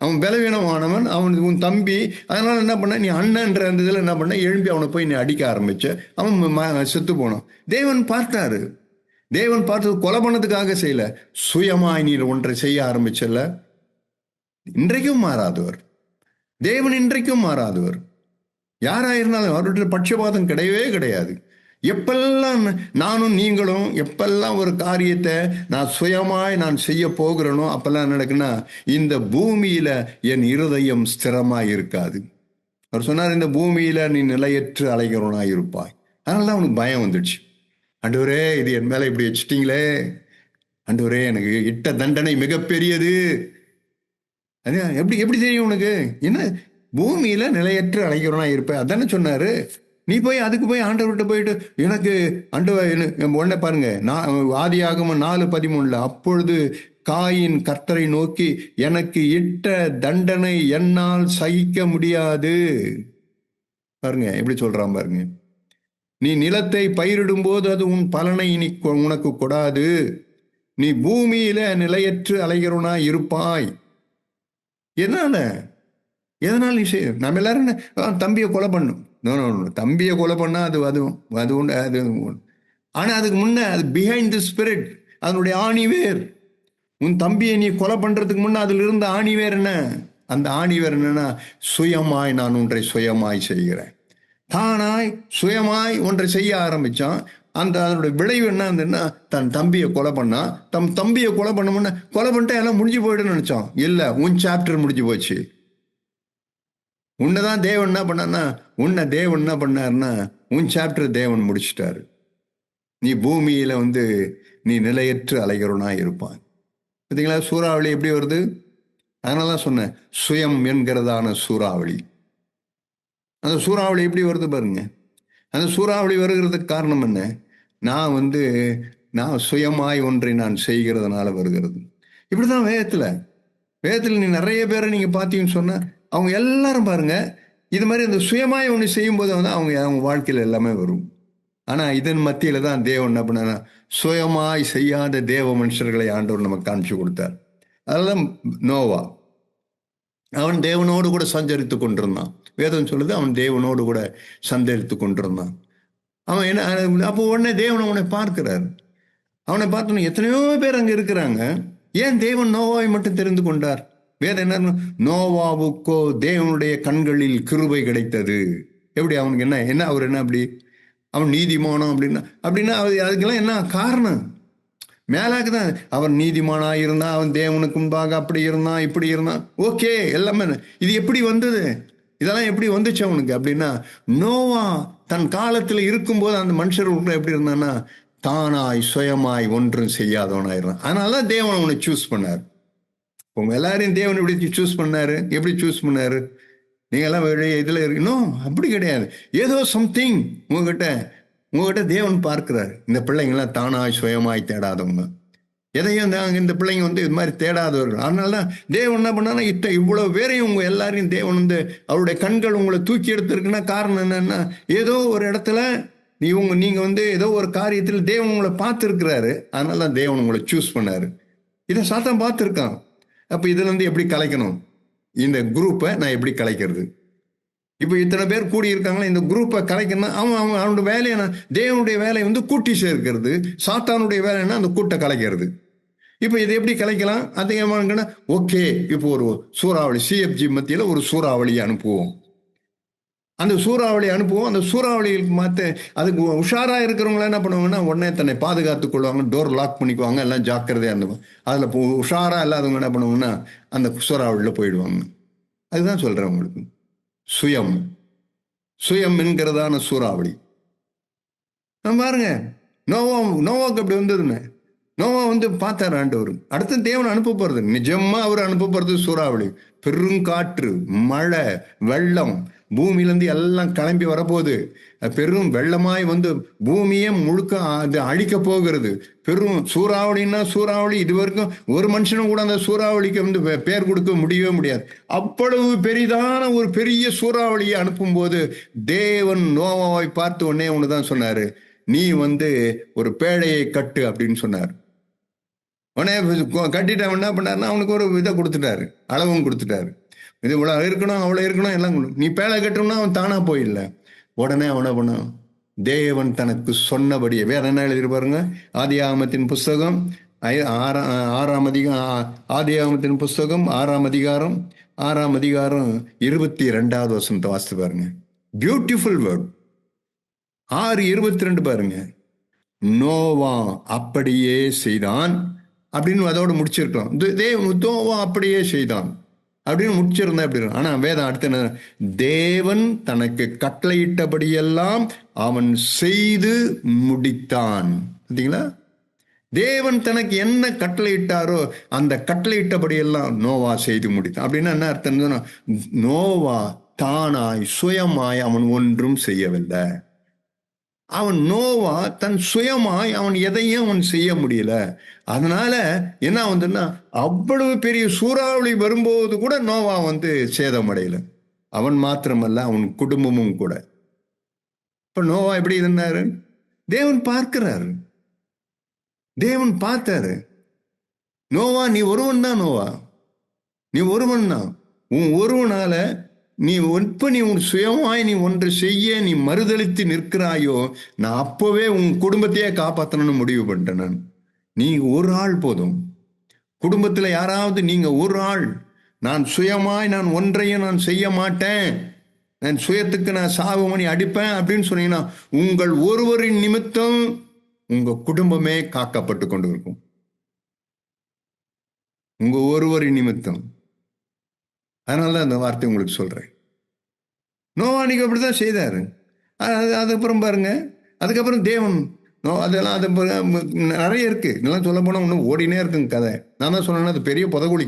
அவன் பலவீனமானவன், அவனுக்கு உன் தம்பி. அதனால என்ன பண்ண, நீ அண்ணன்ற அந்த இதில் என்ன பண்ண, எழும்பி அவனை போய் நீ அடிக்க ஆரம்பிச்ச. அவன் செத்து போனான். தேவன் பார்த்தாரு. தேவன் பார்த்தது கொலை பண்ணதுக்காக செய்யல, சுயமாய் நீ ஒன்றை செய்ய ஆரம்பிச்சல. இன்றைக்கும் மாறாதவர் தேவன், இன்றைக்கும் மாறாதவர். யாராயிருந்தாலும் அவருடைய பட்சபாதம் கிடையவே கிடையாது. எப்பெல்லாம் நானும் நீங்களும் எப்பெல்லாம் ஒரு காரியத்தை நான் சுயமாய் நான் செய்ய போகிறேனோ அப்பெல்லாம் நடக்குன்னா இந்த பூமியில என் இருதயம் ஸ்திரமாய் இருக்காது. அவர் சொன்னார், இந்த பூமியில நீ நிலையற்று அலைகிறவனாய் இருப்பாய். அதனாலதான் அவனுக்கு பயம் வந்துடுச்சு. ஆண்டவரே, இது என் மேல இப்படி வச்சுட்டீங்களே, ஆண்டவரே எனக்கு இட்ட தண்டனை மிகப்பெரியது. எப்படி தெரியும் உனக்கு? என்ன பூமியில நிலையற்று அலைகிறவனா இருப்பேன் அதானே சொன்னாரு. நீ போய் அதுக்கு போய் ஆண்டவர்கிட்ட போயிட்டு எனக்கு உடனே பாருங்க, ஆதியாகமம் 4:13, அப்பொழுது காயின் கர்த்தரை நோக்கி, எனக்கு இட்ட தண்டனை என்னால் சகிக்க முடியாது. பாருங்க எப்படி சொல்றான் பாருங்க. நீ நிலத்தை பயிரிடும் போது அது உன் பலனை இனி உனக்கு கொடாது. நீ பூமியில நிலையற்று அலைகிறவனா இருப்பாய். எதனால நீ செய்ய? நம்ம எல்லாரும் தம்பியை கொலை பண்ணும். தம்பியை கொலை பண்ணா அது உண்டு. ஆனா அதுக்கு முன்ன அது பிஹைண்ட் தி ஸ்பிரிட், அதனுடைய ஆணிவேர். உன் தம்பியை நீ கொலை பண்றதுக்கு முன்ன அதுல இருந்த ஆணிவேர் என்ன? அந்த ஆணிவேர் என்னன்னா, சுயமாய் நான் ஒன்றை சுயமாய் செய்கிறேன். தானாய் சுயமாய் ஒன்றை செய்ய ஆரம்பிச்சான். அதனுடைய விளைவு என்ன? தன் தம்பியை கொலை பண்ணா. தம்பியை கொலை பண்ண முன்ன கொலை பண்ணிட்டா எல்லாம் முடிஞ்சு போயிடுன்னு நினைச்சான். இல்ல, உன் சாப்டர் முடிஞ்சு போச்சு. உன்னதான் தேவன் என்ன பண்ணார்னா, தேவன் என்ன பண்ணாருன்னா உன் சாப்டர் தேவன் முடிச்சிட்டாரு. நீ பூமியில நீ நிலையற்று அலைகிறவனா இருப்பான். பார்த்தீங்களா சூறாவளி எப்படி வருது? அதனாலதான் சொன்னேன், சுயம் என்கிறதான சூறாவளி. அந்த சூறாவளி எப்படி வருது பாருங்க. அந்த சூறாவளி வருகிறதுக்கு காரணம் என்ன? நான் சுயமாய் ஒன்றை நான் செய்கிறதுனால வருகிறது. இப்படிதான் வேதத்துல நீ நிறைய பேரை நீங்க பார்த்தீங்கன்னு சொன்ன, அவங்க எல்லாரும் பாருங்க இது மாதிரி இந்த சுயமாய் ஒன்று செய்யும் போது அவங்க வாழ்க்கையில எல்லாமே வரும். ஆனா இதன் மத்தியில தான் தேவன் என்ன பண்ண, சுயமாய் செய்யாத தேவ மனுஷர்களை ஆண்டவர் நமக்கு காமிச்சு கொடுத்தார். அதெல்லாம் நோவா, அவன் தேவனோடு கூட சஞ்சரித்து கொண்டிருந்தான். வேதம் சொல்லுது, அவன் தேவனோடு கூட சஞ்சரித்து கொண்டிருந்தான். அவன் என்ன, அப்போ உடனே தேவன் அவனை பார்க்கிறார். அவனை பார்த்தோன்னு எத்தனையோ பேர் அங்க இருக்கிறாங்க. ஏன் தேவன் நோவாவை மட்டும் தெரிந்து கொண்டார்? வேற என்ன, நோவாவுக்கோ தேவனுடைய கண்களில் கிருபை கிடைத்தது. எப்படி அவனுக்கு என்ன அவர் என்ன அப்படி அவன் நீதிமானம் அப்படின்னா அதுக்கெல்லாம் என்ன காரணம்? மேலாக்கு தான் அவன் நீதிமானா இருந்தான், அவன் தேவனுக்கு முன்பாக அப்படி இருந்தான் இப்படி இருந்தான். ஓகே, எல்லாமே இது எப்படி வந்தது? இதெல்லாம் எப்படி வந்துச்சு அவனுக்கு அப்படின்னா, நோவா தன் காலத்துல இருக்கும்போது அந்த மனுஷர் எப்படி இருந்தான்னா, தானாய் சுயமாய் ஒன்றும் செய்யாதவனாயிருந்தான். அதனாலதான் தேவன் அவனை சூஸ் பண்ணார். உங்க எல்லாரையும் தேவன் எப்படி சூஸ் பண்ணாரு? எப்படி சூஸ் பண்ணாரு? நீங்க எல்லாம் இதுல இருக்கணும் அப்படி கிடையாது. ஏதோ சம்திங் உங்ககிட்ட உங்ககிட்ட தேவன் பார்க்கிறார். இந்த பிள்ளைங்களாம் தானாய் சுயமாய் தேடாதவங்க, எதையும் இந்த பிள்ளைங்க இது மாதிரி தேடாதவர்கள். அதனால தான் தேவன் என்ன பண்ணான்னா, இவ்வளவு பேரையும் உங்க எல்லாரையும் தேவன் அவருடைய கண்கள் உங்களை தூக்கி எடுத்திருக்குன்னா காரணம் என்னன்னா, ஏதோ ஒரு இடத்துல நீங்க ஏதோ ஒரு காரியத்தில் தேவன் உங்களை பார்த்துருக்கிறாரு. அதனால தான் தேவன் உங்களை சூஸ் பண்ணாரு. இதை சாத்தான் பார்த்துருக்கான். அப்ப இதுல எப்படி கலைக்கணும், இந்த குரூப்பை நான் எப்படி கலைக்கிறது? இப்ப இத்தனை பேர் கூடி இருக்காங்களா, இந்த குரூப்பை கலைக்கணும். அவனோட வேலையை தேவனுடைய வேலையை கூட்டி சேர்க்கிறது, சாத்தானுடைய வேலைன்னா அந்த கூட்டை கலைக்கிறது. இப்ப இதை எப்படி கலைக்கலாம்? அதிகமான ஓகே, இப்போ ஒரு சூறாவளி சிஎஃப்ஜி மத்தியில ஒரு சூறாவளியை அனுப்புவோம். அந்த சூறாவளி அனுப்புவோம். அந்த சூறாவளிக்கு மாற்ற அதுக்கு உஷாரா இருக்கிறவங்கள என்ன பண்ணுவாங்கன்னா, உடனே தன்னை பாதுகாத்துக் கொள்வாங்க, டோர் லாக் பண்ணிக்குவாங்க, எல்லாம் ஜாக்கிரதையா இருந்துவாங்க. அதுல உஷாரா இல்லாதவங்க என்ன பண்ணுவாங்கன்னா, அந்த சூறாவளியில போயிடுவாங்க. அதுதான் சொல்றேன் உங்களுக்கு. சுயம் சுயம் என்கிறதான சூறாவளி. பாருங்க, நோவாவுக்கு அப்படி வந்ததுன்னு நோவா பார்த்தாரு ஆண்டவர். அடுத்த தேவன் அனுப்ப போறது, நிஜமா அவர் அனுப்ப போறது சூறாவளி, பெருங்காற்று, மழை, வெள்ளம், பூமியிலிருந்து எல்லாம் கிளம்பி வரப்போகுது. பெரும் வெள்ளமாய் பூமியே முழுக்க அது அழிக்க போகிறது. பெரும் சூறாவளின்னா சூறாவளி, இது வரைக்கும் ஒரு மனுஷனும் கூட அந்த சூறாவளிக்கு பேர் கொடுக்க முடியவே முடியாது. அவ்வளவு பெரிதான ஒரு பெரிய சூறாவளியை அனுப்பும் போது தேவன் நோவாவை பார்த்து உடனே ஒண்ணுதான் சொன்னாரு, நீ ஒரு பேழையை கட்டு அப்படின்னு சொன்னார். உடனே கட்டிட்டு என்ன பண்ணாருன்னா, அவனுக்கு ஒரு இதை கொடுத்துட்டாரு, அளவும் கொடுத்துட்டாரு. இது இவ்வளவு இருக்கணும், அவ்வளவு இருக்கணும், எல்லாம் நீ பேழை கட்டணும்னா அவன் தானா போயிடல. உடனே அவனை பண்ணான், தேவன் தனக்கு சொன்னபடியே. வேற என்ன எழுதிருப்பாருங்க, ஆதியாகமத்தின் புஸ்தகம் 6ஆம் அதிகாரம் 22வது வசனத்தை வாசித்து பாருங்க. Beautiful word. 6:22 பாருங்க. நோவா அப்படியே செய்தான் அப்படின்னு அதோட முடிச்சிருக்கலாம். நோவா அப்படியே செய்தான் அப்படின்னு முடிச்சிருந்தா எப்படி இருக்கும்? ஆனா வேதம் அடுத்து என்ன, தேவன் தனக்கு கட்டளையிட்டபடியெல்லாம் அவன் செய்து முடித்தான். பார்த்தீங்களா? தேவன் தனக்கு என்ன கட்டளையிட்டாரோ அந்த கட்டளையிட்டபடியெல்லாம் நோவா செய்து முடித்தான். அப்படின்னா என்ன அர்த்தம்? நோவா தானாய் சுயமாய் அவன் ஒன்றும் செய்யவில்லை. நோவா தன் சுயமாய் எதையும் அவன் செய்ய முடியல. அதனால என்ன அவ்வளவு பெரிய சூறாவளி வரும்போது கூட நோவா சேதமடையல. அவன் மாத்திரமல்ல, அவன் குடும்பமும் கூட. இப்ப நோவா எப்படி இருந்தாரு? தேவன் பார்க்கிறாரு, தேவன் பார்த்தாரு. நோவா, நீ ஒருவன் தான். நோவா, நீ ஒருவன் தான். உன் ஒருவனால நீ உன் சுயமாய் நீ ஒன்று செய்ய நீ மறுதளித்து நிற்கிறாயோ, நான் அப்பவே உன் குடும்பத்தையே காப்பாற்றணும்னு முடிவு பண்ணிட்டேன். நீ ஒரு ஆள் போதும். குடும்பத்துல யாராவது நீங்க ஒரு ஆள், நான் சுயமாய் நான் ஒன்றையும் நான் செய்ய மாட்டேன், நான் சுயத்துக்கு நான் சாவு மணி அடிப்பேன் அப்படின்னு சொன்னீங்கன்னா, உங்கள் ஒருவரின் நிமித்தம் உங்க குடும்பமே காக்கப்பட்டு கொண்டு இருக்கும். உங்க ஒருவரின் நிமித்தம். அதனாலதான் அந்த வார்த்தை உங்களுக்கு சொல்றேன். நோவானிக்கு அப்படிதான் செய்தாரு. அதுக்கப்புறம் பாருங்க, அதுக்கப்புறம் தேவன் அதெல்லாம் அது நிறைய இருக்கு. இதெல்லாம் சொல்ல போனா ஒன்றும் ஓடினே இருக்குங்க கதை. நான் தான் சொன்னேன்னா அது பெரிய புதகுழி,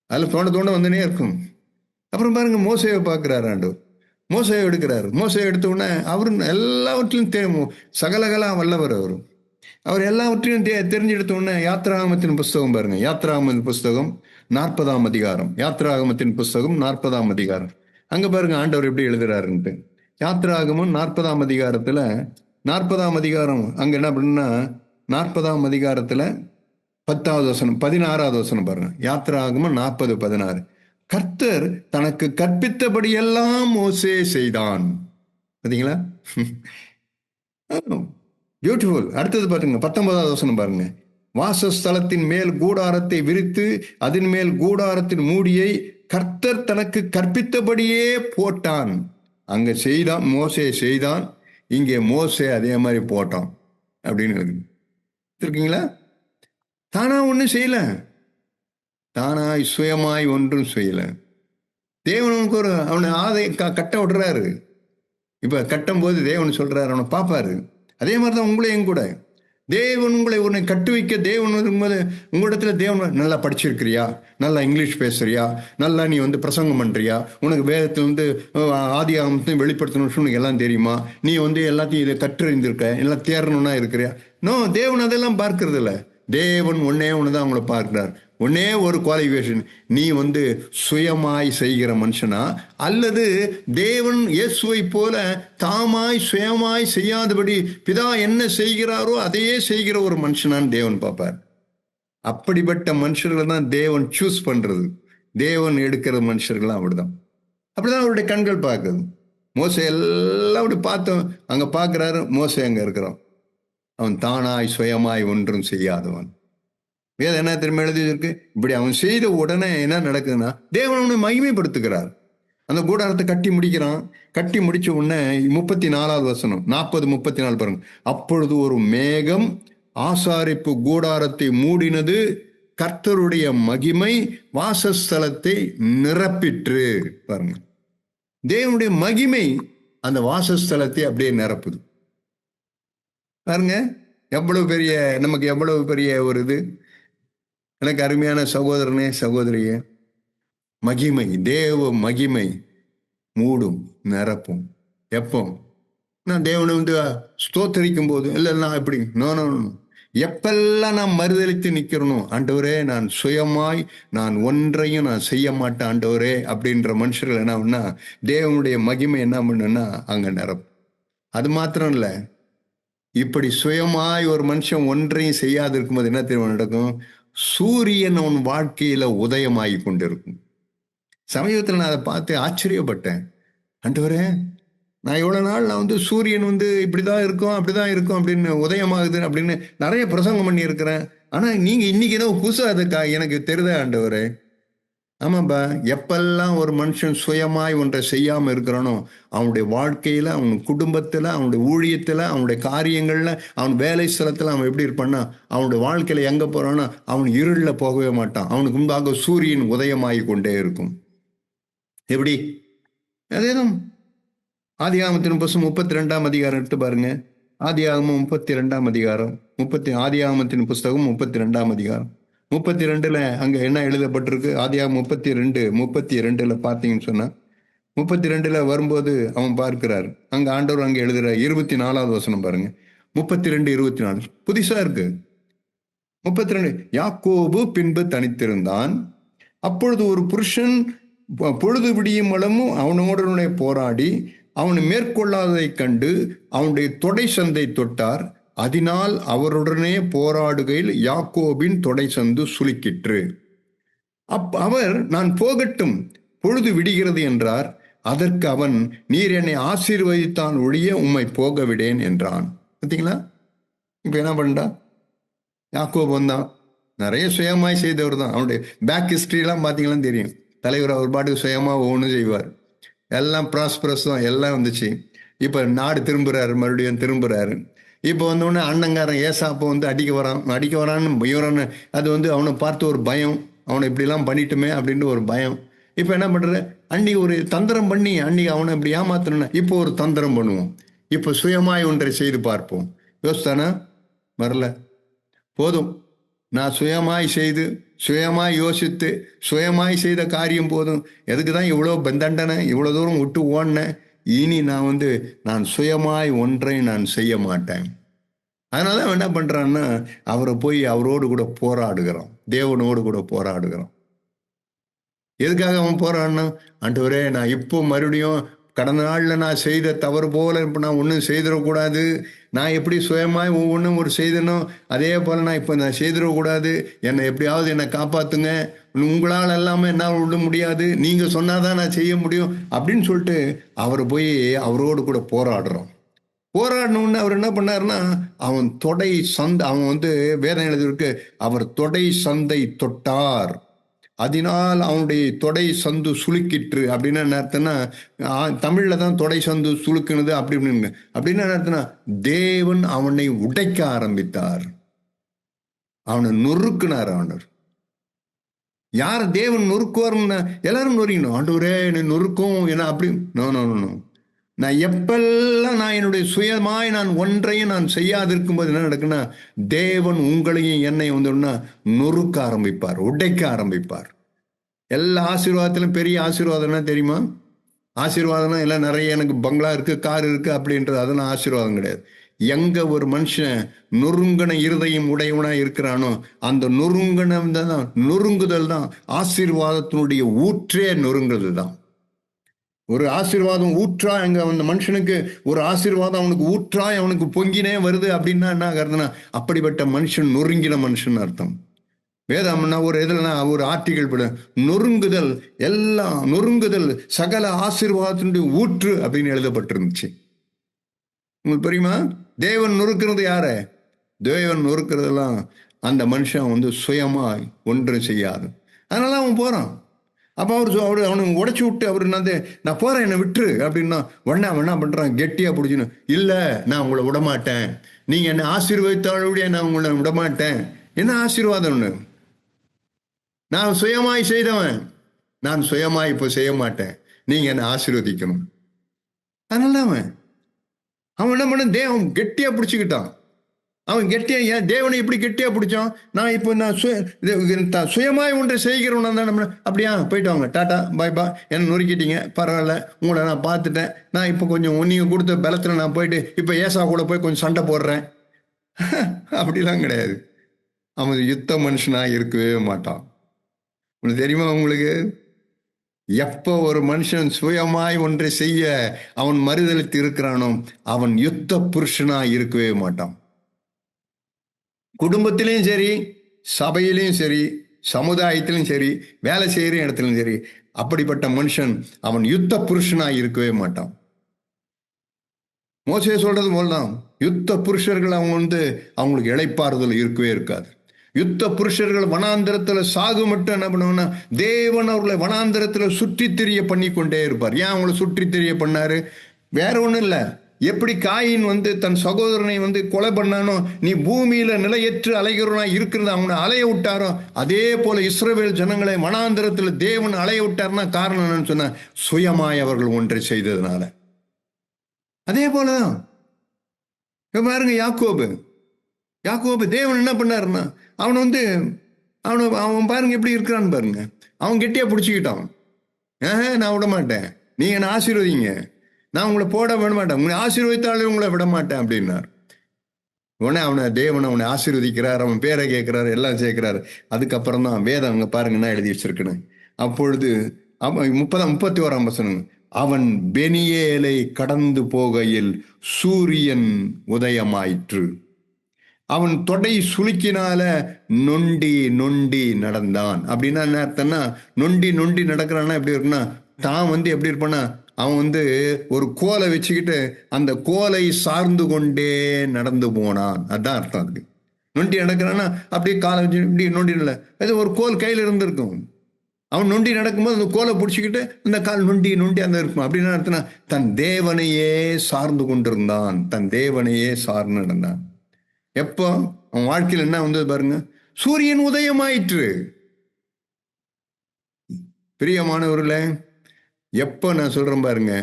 அதில் தோண்ட தோண்ட வந்துனே இருக்கும். அப்புறம் பாருங்க, மோசேவை பார்க்கிறாரு ஆண்டவர். மோசையை எடுக்கிறாரு. மோசையை எடுத்த உடனே அவர் எல்லாவற்றிலும் சகலகலா வல்லவர். அவர் எல்லாவற்றையும் தெரிஞ்செடுத்த உடனே யாத்ராகமத்தின் புஸ்தகம் பாருங்க. யாத்ராகமத்தின் புஸ்தகம் 40ஆம் அதிகாரம். யாத்ராகமத்தின் புஸ்தகம் 40ஆம் அதிகாரம். அங்க பாருங்க ஆண்டவர் எப்படி எழுதுறாருன்ட்டு. யாத்ராகமம் 40ஆம் அதிகாரத்துல 40ஆம் அதிகாரம் அங்க என்ன பண்ணுன்னா, 40ஆம் அதிகாரத்துல 10வது வசனம் 16வது வசனம் பாருங்க. யாத்ராகமம் 40:16. கர்த்தர் தனக்கு கற்பித்தபடியெல்லாம் மோசே செய்தான். பாத்தீங்களா? பியூட்டிஃபுல். அடுத்தது பாருங்க, 19வது வசனம் பாருங்க. வாசஸ்தலத்தின் மேல் கூடாரத்தை விரித்து அதன் மேல் கூடாரத்தின் மூடியை கர்த்தர் தனக்கு கற்பித்தபடியே போட்டான். அங்க செய்தான், மோசே செய்தான், இங்கே மோசே அதே மாதிரி போட்டான் அப்படின்னு இருக்கீங்களா? தானா ஒன்றும் செய்யல, தானாய் சுயமாய் ஒன்றும் செய்யல. தேவனுக்கு ஒரு அவனை கட்ட விடுறாரு. இப்ப கட்டும் போது தேவன் சொல்றாரு, அவனை பார்ப்பாரு. அதே மாதிரிதான் உங்களையும் கூட தேவன் உன்னை கட்டுவிக்க தேவன் வரும்போது உங்களிடத்துல தேவன் நல்லா படிச்சிருக்கிறியா, நல்லா இங்கிலீஷ் பேசுறியா, நல்லா நீ பிரசங்கம் பண்றியா, உனக்கு வேதத்தை ஆதி ஆகமத்தையும் வெளிப்படுத்தணும் உனக்கு எல்லாம் தெரியுமா, நீ எல்லாத்தையும் இதை கற்றறிந்திருக்க, எல்லாம் தேரணும்னா இருக்கிறியா? நோ, தேவன் அதெல்லாம் பார்க்கறது இல்லை. தேவன் ஒன்னே ஒண்ணுதான் அவங்கள பார்க்கிறார். ஒன்னே ஒரு குவாலிஃபிகேஷன், நீ சுயமாய் செய்கிற மனுஷனா, அல்லது தேவன் இயேசுவை போல தாமாய் சுயமாய் செய்யாதபடி பிதா என்ன செய்கிறாரோ அதையே செய்கிற ஒரு மனுஷனான்னு தேவன் பார்ப்பார். அப்படிப்பட்ட மனுஷர்களை தான் தேவன் சூஸ் பண்றது. தேவன் எடுக்கிற மனுஷர்கள் அப்படிதான் அவருடைய கண்கள் பார்க்குது. மோசே எல்லாம் அப்படி பார்த்தோம், அங்க பார்க்கிறாரு, மோசே அங்க இருக்கிறான். அவன் தானாய் சுயமாய் ஒன்றும் செய்யாதவன். வேதம் என்ன திரும்ப எழுதியிருக்கு, இப்படி அவன் செய்த உடனே என்ன நடக்குதுன்னா தேவன் அவனை மகிமைப்படுத்துகிறார். அந்த கூடாரத்தை கட்டி முடிக்கிறான். கட்டி முடிச்ச உடனே 34வது வசனம், 40-34 பாருங்க. அப்பொழுது ஒரு மேகம் ஆசாரிப்பு கூடாரத்தை மூடினது, கர்த்தருடைய மகிமை வாசஸ்தலத்தை நிரப்பிற்று. பாருங்க, தேவனுடைய மகிமை அந்த வாசஸ்தலத்தை அப்படியே நிரப்புது. பாருங்க எவ்வளவு பெரிய, நமக்கு எவ்வளவு பெரிய ஒரு இது. எனக்கு அருமையான சகோதரனே சகோதரியே, மகிமை, தேவ மகிமை மூடும் நிரப்பும். எப்போ? நான் தேவனை ஸ்தோத்தரிக்கும் போது இல்லைன்னா இப்படி நோ, எப்பெல்லாம் நான் மறுதளித்து நிக்கிறணும், ஆண்டவரே நான் சுயமாய் நான் ஒன்றையும் நான் செய்ய மாட்டேன் ஆண்டவரே அப்படின்ற மனுஷர்கள் என்ன பண்ணா தேவனுடைய மகிமை என்ன பண்ணுன்னா அங்க நிரப்பும். அது மாத்திரம் இல்லை, இப்படி சுயமாய் ஒரு மனுஷன் ஒன்றையும் செய்யாது இருக்கும்போது என்ன தெரியும் நடக்கும்? சூரியன் அவன் வாழ்க்கையில உதயமாகி கொண்டிருக்கும். சமீபத்தில் நான் அதை பார்த்து ஆச்சரியப்பட்டேன். ஆண்டவரே, நான் இவ்வளவு நாள் நான் சூரியன் இப்படிதான் இருக்கும் அப்படிதான் இருக்கும் அப்படின்னு உதயமாகுது அப்படின்னு நிறைய பிரசங்கம் பண்ணி இருக்கிறேன். ஆனா நீங்க இன்னைக்கு ஏதோ புதுசா அதுக்கா எனக்கு தெரியுதா ஆண்டவரே? ஆமாப்பா, எப்பெல்லாம் ஒரு மனுஷன் சுயமாய் ஒன்றை செய்யாம இருக்கிறானோ அவனுடைய வாழ்க்கையில, அவன் குடும்பத்துல, அவனுடைய ஊழியத்துல, அவனுடைய காரியங்கள்ல, அவன் வேலை ஸ்தலத்துல அவன் எப்படி இருப்பான்னா அவனுடைய வாழ்க்கையில எங்க போறான்னா அவன் இருள்ல போகவே மாட்டான். அவனுக்கு முன்பாக சூரியன் உதயமாகி கொண்டே இருக்கும். எப்படி? அதேதான் ஆதியாகமத்தின் புஸ்தகம் 32ஆம் அதிகாரம் எடுத்து பாருங்க. ஆதியாகமம் 32ஆம் அதிகாரம், ஆதியாகமத்தின் புஸ்தகம் 32ஆம் அதிகாரம் 32ல அங்க என்ன எழுதப்பட்டிருக்கு? ஆதியாகமம் 32:32 பார்த்தீங்கன்னு சொன்னா 32ல வரும்போது அவன் பார்க்கிறார், அங்க ஆண்டவர் அங்க எழுதுற 24வது வசனம் பாருங்க. 32:24 புதுசா இருக்கு. 32, யாக்கோபு பின்பு தனித்திருந்தான், அப்பொழுது ஒரு புருஷன் பொழுது விடியும் அளவும் அவனோடனே போராடி அவனை மேற்கொள்ளாததைக் கண்டு அவனுடைய தொடை சந்தை தொட்டார். அதனால் அவருடனே போராடுகையில் யாக்கோபின் தொடை சந்து சுளுக்கிற்று. அவர், நான் போகட்டும், பொழுது விடுகிறது என்றார். அதற்கு அவன், நீர் என்னை ஆசீர்வதித்தான் ஒழிய உம்மை போக விடேன் என்றான். பார்த்தீங்களா? இப்ப என்ன பண்ணா யாக்கோபு வந்தான். நிறைய சுயமாய் செய்தவர் தான். அவனுடைய பேக் ஹிஸ்டரி எல்லாம் பார்த்தீங்கன்னா தெரியும். தலைவர் அவர் பாட்டுக்கு சுயமா ஒவ்வொன்றும் செய்வார். எல்லாம் ப்ராஸ்பரஸ் தான், எல்லாம் வந்துச்சு. இப்ப நாடு திரும்புறாரு, மறுபடியும் திரும்புறாரு. இப்போ வந்தோடனே அண்ணங்காரன் ஏசாப்போ அடிக்க வரான்னு இவரான்னு அது அவனை பார்த்து ஒரு பயம், அவனை இப்படிலாம் பண்ணிட்டுமே அப்படின்னு ஒரு பயம். இப்போ என்ன பண்ற, அன்னைக்கு ஒரு தந்திரம் பண்ணி அன்னைக்கு அவனை இப்படி ஏமாத்தணும்னா இப்போ ஒரு தந்திரம் பண்ணுவோம், இப்போ சுயமாய் ஒன்றை செய்து பார்ப்போம். யோசித்தானா? வரல. போதும், நான் சுயமாய் செய்து சுயமாய் யோசித்து சுயமாய் செய்த காரியம் போதும். எதுக்கு தான் இவ்வளோ தண்டனை, இவ்வளோ தூரம் விட்டு ஓடினேன்? இனி நான் சுயமாய் ஒன்றை நான் செய்ய மாட்டேன். அதனால அவன் என்ன பண்றான்னா அவரோடு கூட போராடுகிறான், தேவனோடு கூட போராடுகிறான். எதுக்காக அவன் போறான்னா, ஆண்டவரே நான் இப்போ மறுபடியும் கடந்த நாளில் நான் செய்த தவறு போல இப்போ நான் ஒன்றும் செய்திடக்கூடாது. நான் எப்படி சுயமாய் ஒவ்வொன்றும் ஒரு செய்தனோ அதே போல் நான் இப்போ நான் செய்திடக்கூடாது. என்னை எப்படியாவது என்னை காப்பாற்றுங்க, உங்களால் எல்லாமே என்ன விட முடியாது, நீங்கள் சொன்னாதான் நான் செய்ய முடியும் அப்படின்னு சொல்லிட்டு அவர் போய் அவரோடு கூட போராடுறோம். போராடணும்னு அவர் என்ன பண்ணாருன்னா அவன் தொடை சந்தை, அவன் வேதம் எழுதியிருக்கு, அவர் தொடை சந்தை தொட்டார், அதனால் அவனுடைய தொடை சந்து சுளுக்கிற்று. அப்படின்னு என்ன அர்த்தம்னா, தமிழ்ல தான் தொடை சந்து சுளுக்குனது அப்படின்னு அப்படின்னு என்ன அர்த்தம்னா தேவன் அவனை உடைக்க ஆரம்பித்தார், அவனை நொறுக்குனார். அவனர் யார தேவன் நொறுக்குவார்னா எல்லாரும் நொறுக்கணும். ஆண்டவரே என்னை நொறுக்கும் என்ன அப்படி? நோ நோ நோ, நான் எப்பெல்லாம் நான் என்னுடைய சுயமாய் நான் ஒன்றையும் நான் செய்யாதிருக்கும் போது என்ன நடக்குன்னா, தேவன் உங்களையும் என்னையும் வந்து நொறுக்க ஆரம்பிப்பார், உடைக்க ஆரம்பிப்பார். எல்லா ஆசீர்வாதத்திலும் பெரிய ஆசீர்வாதம் என்ன தெரியுமா? ஆசீர்வாதம்னா எல்லாம் நிறைய எனக்கு பங்களா இருக்கு, கார் இருக்கு அப்படின்றது அதெல்லாம் ஆசீர்வாதம் கிடையாது. எங்க ஒரு மனுஷன் நொறுங்கன இருதயம் உடையவனா இருக்கிறானோ, அந்த நொறுங்கனம் தான், நொறுங்குதல் தான் ஆசீர்வாதத்தினுடைய ஊற்றே. நொறுங்குதல் தான். ஒரு ஆசீர்வாதம் ஊற்றா அங்க அந்த மனுஷனுக்கு, ஒரு ஆசீர்வாதம் அவனுக்கு ஊற்றாய் அவனுக்கு பொங்கினே வருது அப்படின்னா என்ன ஆகுறதுன்னா, அப்படிப்பட்ட மனுஷன் நொறுங்கின மனுஷன் அர்த்தம். வேதம்னா ஒரு இதுலனா ஒரு ஆர்டிகல் பட நொறுங்குதல், எல்லாம் நொறுங்குதல் சகல ஆசீர்வாதத்தினுடைய ஊற்று அப்படின்னு எழுதப்பட்டிருந்துச்சு. உங்களுக்கு தெரியுமா? தேவன் நொறுக்கிறது யார? தேவன் நொறுக்கிறதெல்லாம் அந்த மனுஷன் வந்து சுயமாய் ஒன்றும் செய்யாது. அதனால அவன் போறான். அப்போ அவரு அவனுக்கு உடைச்சு விட்டு அவரு நான் போறேன், என்னை விட்டுரு அப்படின்னா ஒன்னா பண்றான், கெட்டியா பிடிச்சின்னு, இல்ல நான் உங்களை விடமாட்டேன், நீங்க என்ன ஆசீர்வதித்தாலுடைய நான் உங்களை விடமாட்டேன். என்ன ஆசீர்வாதம்னு? நான் சுயமாய் செய்தவன், நான் சுயமாய் இப்போ செய்ய மாட்டேன், நீங்க என்ன ஆசீர்வதிக்கணும். அதனால அவன் என்ன பண்ண, தேவன் கெட்டியா பிடிச்சுக்கிட்டான். அவன் கெட்டியா, ஏன் தேவனை எப்படி கெட்டியா பிடிச்சான்? நான் இப்போ நான் சுயமாய் ஒன்றை செய்கிறவனா தான் நம்ம. அப்படியா, போயிட்டு வாங்க, டாட்டா பாய் பா, என்ன நொறுக்கிட்டீங்க, பரவாயில்ல, உங்களை நான் பார்த்துட்டேன், நான் இப்போ கொஞ்சம் நீங்க கொடுத்த பலத்தில் நான் போயிட்டு இப்போ ஏசா கூட போய் கொஞ்சம் சண்டை போடுறேன். அப்படிலாம் கிடையாது. அவன் யுத்த மனுஷனா இருக்கவே மாட்டான். உங்களுக்கு தெரியுமா? உங்களுக்கு எப்போ ஒரு மனுஷன் சுயமாய் ஒன்றை செய்ய அவன் மறுதலித்து இருக்கிறானோ, அவன் யுத்த புருஷனா இருக்கவே மாட்டான். குடும்பத்திலையும் சரி, சபையிலையும் சரி, சமுதாயத்திலும் சரி, வேலை செய்கிற இடத்துலையும் சரி, அப்படிப்பட்ட மனுஷன் அவன் யுத்த புருஷனாய் இருக்கவே மாட்டான். மோசே சொல்றது போலதான், யுத்த புருஷர்கள் அவங்க வந்து அவங்களுக்கு இளைப்பாறுதல் இருக்கவே இருக்காது. யுத்த புருஷர்கள் வனாந்திரத்துல சாகு மட்டும் என்ன பண்ணுவாங்கன்னா, தேவன் அவர்களை வனாந்திரத்துல சுற்றி திரிய பண்ணி கொண்டே இருப்பார். ஏன் அவங்களை சுற்றி திரிய பண்ணாரு? வேற ஒண்ணும் இல்லை. எப்படி காயின் வந்து தன் சகோதரனை வந்து கொலை பண்ணானோ, நீ பூமியில நிலையற்று அலைகிறவனா இருக்கிறத அவனை அலைய விட்டாரோ, அதே போல இஸ்ரவேல் ஜனங்களை வனாந்திரத்தில் தேவன் அலைய விட்டார்னா காரணம் என்னன்னு சொன்ன, சுயமாய் அவர்கள் ஒன்றை செய்ததுனால. அதே போலதான் பாருங்க, யாக்கோபு தேவன் என்ன பண்ணாருன்னா, அவன் வந்து அவன் பாருங்க எப்படி இருக்கிறான்னு பாருங்க. அவன் கெட்டியா பிடிச்சிக்கிட்டான். நான் விட மாட்டேன், நீங்க என்ன ஆசீர்வதிங்க, நான் உங்களை போட விட மாட்டேன், உங்களை ஆசீர்வதித்தாலும் உங்களை விட மாட்டேன் அப்படின்னார். உடனே தேவன் அவனை ஆசீர்வதிக்கிறார், அவன் பேரை கேட்கிறாரு, எல்லாம் சேர்க்கிறாரு. அதுக்கப்புறம் தான் வேதம் அங்க பாருங்க என்ன எழுதி வச்சிருக்குன்னு. அப்பொழுது 31ஆம் வசனம், அவன் பெனியேலை கடந்து போகையில் சூரியன் உதயமாயிற்று, அவன் தொடை சுளுக்கினால நொண்டி நொண்டி நடந்தான். அப்படின்னா என்ன அர்த்தம்னா, நொண்டி நொண்டி நடக்கிறான்னா எப்படி இருக்குன்னா, தான் வந்து எப்படி இருப்பான்னா, அவன் வந்து ஒரு கோலை வச்சுக்கிட்டு அந்த கோலை சார்ந்து கொண்டே நடந்து போனான். அதுதான் அர்த்தம். அதுக்கு நொண்டி நடக்கிறான்னா அப்படியே காலை வச்சு இப்படி நொண்டி இல்லை, அது ஒரு கோல் கையில் இருந்திருக்கும். அவன் நொண்டி நடக்கும்போது அந்த கோலை பிடிச்சிக்கிட்டு அந்த கால் நொண்டி நொண்டி அந்த இருக்கும். அப்படின்னு அர்த்தம்னா, தன் தேவனையே சார்ந்து கொண்டிருந்தான், தன் தேவனையே சார்ந்து நடந்தான். எப்போ அவன் வாழ்க்கையில் என்ன வந்தது பாருங்க, சூரியன் உதயமாயிற்று. பிரியமானவர்களே, எப்போ நான் சொல்றேன் பாருங்க,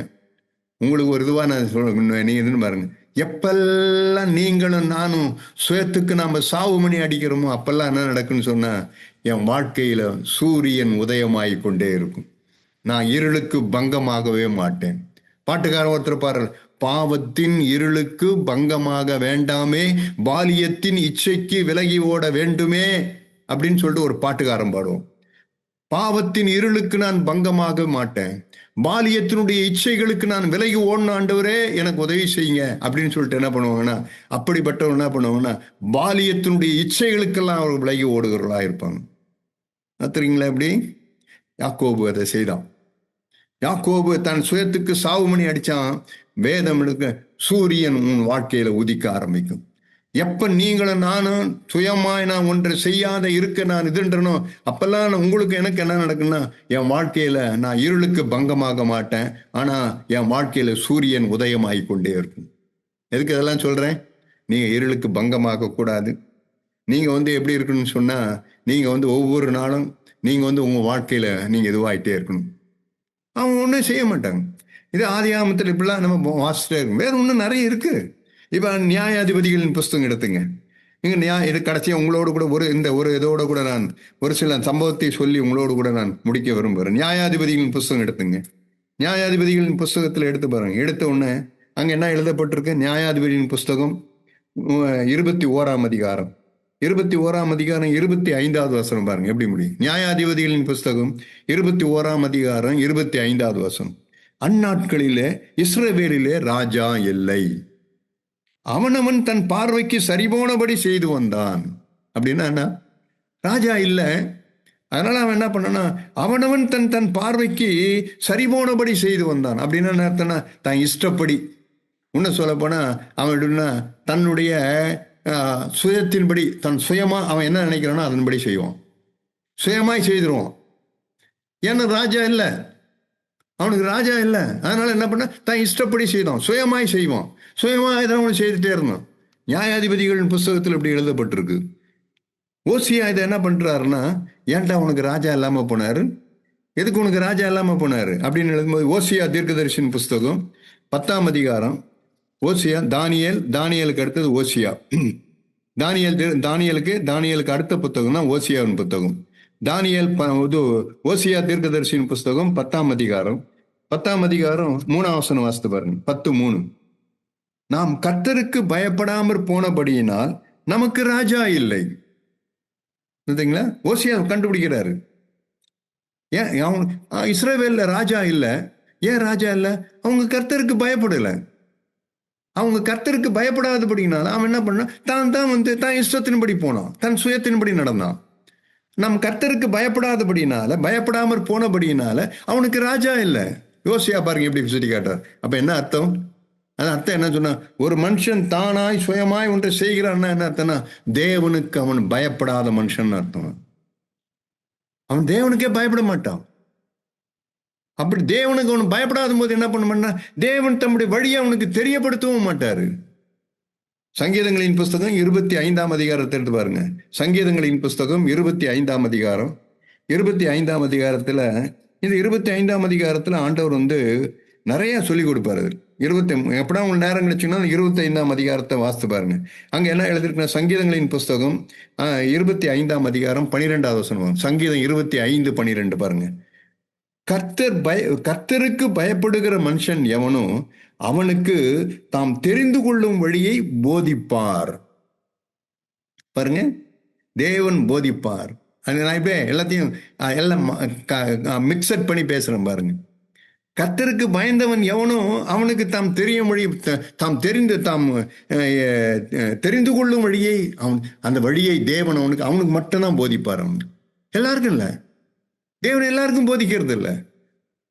உங்களுக்கு ஒரு இதுவா நான் சொல்றேன், நீங்க இதுன்னு பாருங்க, எப்பெல்லாம் நீங்களும் நானும் சுயத்துக்கு நாம சாவு மணி அடிக்கிறோமோ அப்பெல்லாம் என்ன நடக்குன்னு சொன்னா, என் வாழ்க்கையில சூரியன் உதயமாய் கொண்டே இருக்கும். நான் இருளுக்கு பங்கமாகவே மாட்டேன். பாட்டுக்காரன் ஒருத்தர் பாருங்கள், பாவத்தின் இருளுக்கு பங்கமாக வேண்டாமே, பாலியத்தின் இச்சைக்கு விலகி ஓட வேண்டுமே அப்படின்னு சொல்லிட்டு ஒரு பாட்டுக்காரன் பாடுவோம். பாவத்தின் இருளுக்கு நான் பங்கமாக மாட்டேன், பாலியத்தினுடைய இச்சைகளுக்கு நான் விலகி ஓடணும், ஆண்டவரே எனக்கு உதவி செய்யுங்க அப்படின்னு சொல்லிட்டு என்ன பண்ணுவாங்கன்னா, அப்படிப்பட்டவங்க என்ன பண்ணுவாங்கன்னா, பாலியத்தினுடைய இச்சைகளுக்கெல்லாம் அவர்கள் விலகி ஓடுகிறவர்களா இருப்பாங்க. தெரியுங்களா? எப்படி யாக்கோபு அதை செய்தான். யாக்கோபு தன் சுயத்துக்கு சாவு மணி அடிச்சான். வேதம் எடுக்க சூரியன் உன் வாழ்க்கையில உதிக்க ஆரம்பிக்கும். எப்ப நீங்களும் நானும் சுயமாய் நான் ஒன்றை செய்யாத இருக்க நான் இதுன்றனோ, அப்பெல்லாம் உங்களுக்கு எனக்கு என்ன நடக்குன்னா, என் வாழ்க்கையில நான் இருளுக்கு பங்கமாக மாட்டேன், ஆனா என் வாழ்க்கையில சூரியன் உதயமாகி கொண்டே இருக்கும். எதுக்கு இதெல்லாம் சொல்றேன்? நீங்க இருளுக்கு பங்கமாக கூடாது. நீங்க வந்து எப்படி இருக்குன்னு சொன்னா, நீங்க வந்து ஒவ்வொரு நாளும் நீங்க வந்து உங்க வாழ்க்கையில நீங்க இதுவாயிட்டே இருக்கணும். அவன் ஒன்றும் செய்ய மாட்டாங்க. இது ஆதியாகமத்தில் இப்படிலாம் நம்ம வாசிச்சிட்டே இருக்கும். வேற இன்னும் நிறைய இருக்கு. இப்போ நியாயாதிபதிகளின் புஸ்தகம் எடுத்துங்க. இது கடைசியாக உங்களோடு கூட ஒரு இதோட கூட நான் ஒரு சில சம்பவத்தை சொல்லி உங்களோடு கூட நான் முடிக்க விரும்புகிறேன். நியாயாதிபதிகளின் புஸ்தகம் எடுத்துங்க. நியாயாதிபதிகளின் புஸ்தகத்தில் எடுத்து பாருங்க. எடுத்த உடனே அங்கே என்ன எழுதப்பட்டிருக்கு? நியாயாதிபதியின் புஸ்தகம் 21ஆம் அதிகாரம் 21ஆம் அதிகாரம் 25வது வசனம் பாருங்க எப்படி முடியும். நியாயாதிபதிகளின் புஸ்தகம் 21ஆம் அதிகாரம் 25வது வசனம். அந்நாட்களிலே இஸ்ரவேலிலே ராஜா இல்லை, அவனவன் தன் பார்வைக்கு சரிபோனபடி செய்து வந்தான். அப்படின்னா என்ன? ராஜா இல்லை, அதனால அவன் என்ன பண்ணனா, அவனவன் தன் பார்வைக்கு சரிபோனபடி செய்து வந்தான். அப்படின்னா என்ன அர்த்தம்னா, தான் இஷ்டப்படி. இன்னும் சொல்ல போனா அவன் எப்படின்னா தன்னுடைய சுயத்தின்படி, தன் சுயமா அவன் என்ன நினைக்கிறானோ அதன்படி செய்வான், சுயமாய் செய்திருவான். ஏன்னா ராஜா இல்லை, அவனுக்கு ராஜா இல்லை. அதனால என்ன பண்ண, தான் இஷ்டப்படி செய்தான், சுயமாய் செய்வான், சுயமாக ஏதாவது அவனை செய்துட்டே இருந்தான். நியாயாதிபதிகளின் புஸ்தகத்தில் இப்படி எழுதப்பட்டிருக்கு. ஓசியா இதை என்ன பண்றாருன்னா, ஏன்டா உனக்கு ராஜா இல்லாம போனாரு, எதுக்கு உனக்கு ராஜா இல்லாம போனாரு அப்படின்னு எழுதும்போது ஓசியா தீர்க்கதரிசியின் புஸ்தகம் 10ஆம் அதிகாரம். ஓசியா, தானியலுக்கு அடுத்தது ஓசியா. தானியலுக்கு அடுத்த புத்தகம் தான் ஓசியாவின் புத்தகம். ஓசியா தீர்க்கதரிசியின் புஸ்தகம் 10ஆம் அதிகாரம் 3ஆம் வசனம் வாசித்து பாருங்க. 10:3. நாம் கர்த்தருக்கு பயப்படாமற் போனபடியினால் நமக்கு ராஜா இல்லை. ஓசியா கண்டுபிடிக்கிறாரு. ஏன் இஸ்ரவேல்ல ராஜா இல்லை? ஏன் ராஜா இல்லை? அவங்க கர்த்தருக்கு பயப்படலை. அவங்க கர்த்தருக்கு பயப்படாதபடினால அவன் என்ன பண்ணான், தான் இஷ்டத்தின்படி போனான், தன் சுயத்தின்படி நடந்தான். நம் கர்த்தருக்கு பயப்படாமற் போனபடியினால அவனுக்கு ராஜா இல்லை. யோசியா பாருங்க எப்படி சுட்டி காட்டார். அப்ப என்ன அர்த்தம்? அது அர்த்தம் என்ன சொன்னா, ஒரு மனுஷன் தானாய் சுயமாய் ஒன்றை செய்கிறான்னா என்ன அர்த்தம்னா, தேவனுக்கு அவன் பயப்படாத மனுஷன் அர்த்தம். அவன் தேவனுக்கே பயப்பட மாட்டான். அப்படி தேவனுக்கு அவன் பயப்படாத போது என்ன பண்ண, தேவன் தம்முடைய வழியை அவனுக்கு தெரியப்படுத்தவும் மாட்டாரு. சங்கீதங்களின் புஸ்தகம் 25ஆம் அதிகாரத்தை எடுத்து பாருங்க. சங்கீதங்களின் புஸ்தகம் 25ஆம் அதிகாரம் 25ஆம் அதிகாரத்துல, இந்த 25ஆம் அதிகாரத்துல ஆண்டவர் நிறைய சொல்லி கொடுப்பாரு. எப்படா உங்களுக்கு நேரம் கிடைச்சுன்னா 25ஆம் அதிகாரத்தை வாசித்து பாருங்க. அங்க என்ன எழுதிருக்குன்னா, சங்கீதங்களின் புஸ்தகம் 25ஆம் அதிகாரம் 12வது வசனம். சங்கீதம் 25:12 பாருங்க. கர்த்தருக்கு பயப்படுகிற மனுஷன் எவனோ அவனுக்கு தாம் தெரிந்து கொள்ளும் வழியை போதிப்பார். பாருங்க, தேவன் போதிப்பார். நான் இப்ப எல்லாத்தையும் எல்லாம் மிக்சட் பண்ணி பேசுறேன் பாருங்க. கர்த்தருக்கு பயந்தவன் எவனோ அவனுக்கு தாம் தெரியும் வழி, தாம் தெரிந்து கொள்ளும் வழியை, அந்த வழியை தேவன் அவனுக்கு மட்டும்தான் போதிப்பார். அவனுக்கு எல்லாருக்கும் இல்லை, தேவன் எல்லாருக்கும் போதிக்கிறது இல்லை.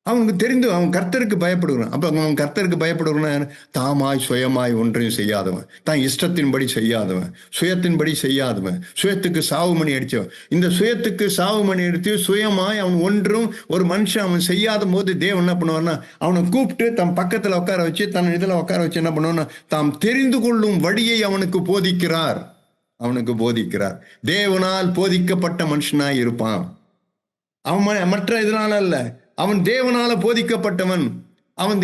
அவன் கர்த்தருக்கு பயப்படுகிறான். அப்ப அவன் கர்த்தருக்கு பயப்படுகிறான், தாமாய் சுயமாய் ஒன்றையும் செய்யாதவன், தான் இஷ்டத்தின்படி செய்யாதவன், சுயத்தின்படி செய்யாதவன், சுயத்துக்கு சாவு மணி அடிச்சவன். இந்த சுயத்துக்கு சாவு மணி அடித்து சுயமாய் அவன் ஒன்றும் ஒரு மனுஷன் அவன் செய்யாத போது தேவன் என்ன பண்ணுவான்னா, அவனை கூப்பிட்டு தன் பக்கத்துல உட்கார வச்சு, தன் இதுல உட்கார வச்சு என்ன பண்ணுவான்னா, தாம் தெரிந்து கொள்ளும் வழியை அவனுக்கு போதிக்கிறார். தேவனால் போதிக்கப்பட்ட மனுஷனாய் இருப்பான். அவன் மற்ற இதனால அல்ல, அவன் தேவனால போதிக்கப்பட்டவன்.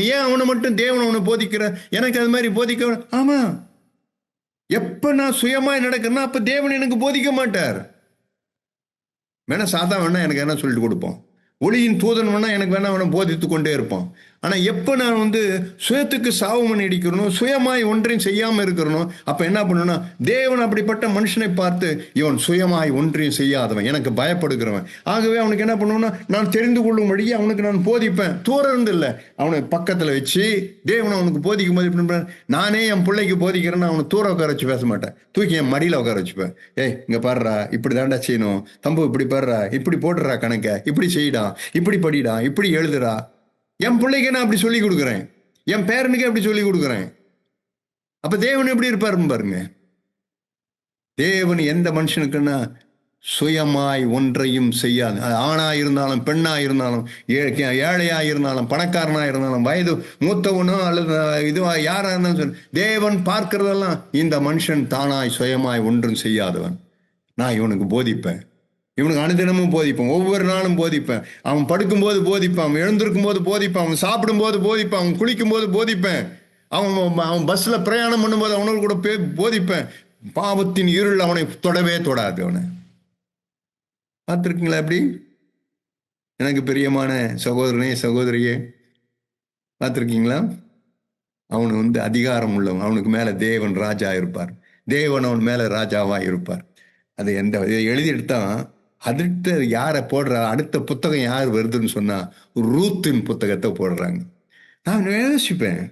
ஏன் அவனை மட்டும் தேவன் அவனை போதிக்கிற, எனக்கு அது மாதிரி போதிக்க? ஆமா, எப்ப நான் சுயமாய் நடக்கிறேன்னா அப்ப தேவன் எனக்கு போதிக்க மாட்டார். வேணா சாதா வேணா எனக்கு என்ன சொல்லிட்டு கொடுப்போம், ஒளியின் தூதன் வேணா எனக்கு வேணா போதித்து கொண்டே இருப்பான். ஆனா எப்ப நான் சுயத்துக்கு சாவு மணி அடிக்கிறனோ, சுயமாய் ஒன்றையும் செய்யாம இருக்கிறனோ, அப்ப என்ன பண்ணணும்னா, தேவன் அப்படிப்பட்ட மனுஷனை பார்த்து, இவன் சுயமாய் ஒன்றையும் செய்யாதவன், எனக்கு பயப்படுகிறவன், ஆகவே அவனுக்கு என்ன பண்ணுவோம்னா, நான் தெரிந்து கொள்ளும் வழியை அவனுக்கு நான் போதிப்பேன். தூரந்து இல்லை, அவனை பக்கத்துல வச்சு தேவன் அவனுக்கு போதிக்கும் போது, நானே என் பிள்ளைக்கு போதிக்கிறேன்னு அவனை தூர உட்கார வச்சு பேச மாட்டேன், தூக்கி என் மடியில உட்கார வச்சுப்பேன். இங்க பாடுறா, இப்படி தாண்டா செய்யணும், தம்பு இப்படி பாடுறா, இப்படி போடுறா கணக்க, இப்படி செய்யடா, இப்படி படிடா, இப்படி எழுதுறா. என் பிள்ளைக்கு நான் அப்படி சொல்லி கொடுக்குறேன், என் பேரனுக்கு அப்படி சொல்லி கொடுக்குறேன். அப்ப தேவன் எப்படி இருப்பாரு பாருங்க. தேவன் எந்த மனுஷனுக்குன்னா, சுயமாய் ஒன்றையும் செய்யாது. ஆணா இருந்தாலும் பெண்ணா இருந்தாலும், ஏழையா இருந்தாலும் பணக்காரனா இருந்தாலும், வயது மூத்தவனோ அல்லது இதுவா யாரா இருந்தாலும், தேவன் பார்க்கிறதெல்லாம் இந்த மனுஷன் தானாய் சுயமாய் ஒன்றும் செய்யாதவன், நான் இவனுக்கு போதிப்பேன். இவனுக்கு அனுதினமும் போதிப்பேன், ஒவ்வொரு நாளும் போதிப்பேன். அவன் படுக்கும்போது போதிப்பேன், அவன் எழுந்திருக்கும் போது போதிப்பேன், அவன் சாப்பிடும் போது போதிப்பேன், அவன் குளிக்கும் போது போதிப்பேன், அவன் அவன் பஸ்ல பிரயாணம் பண்ணும்போது அவனோடு கூட போதிப்பேன். பாவத்தின் இருள் அவனை தொடவே தொடாது. அவனை பார்த்துருக்கீங்களா? எப்படி? எனக்கு பிரியமான சகோதரனே சகோதரியே, பார்த்துருக்கீங்களா? அவனு அதிகாரம் உள்ளவன். அவனுக்கு மேல தேவன் ராஜா இருப்பார். தேவன் அவன் மேல ராஜாவா இருப்பார். அது எந்த எழுதிட்டுதான் அடுத்த யாரை போடுறா, அடுத்த புத்தகம் யார் வருதுன்னு சொன்னா ரூத்தின் புத்தகத்தை போடுறாங்க. நான் யோசிப்பேன்,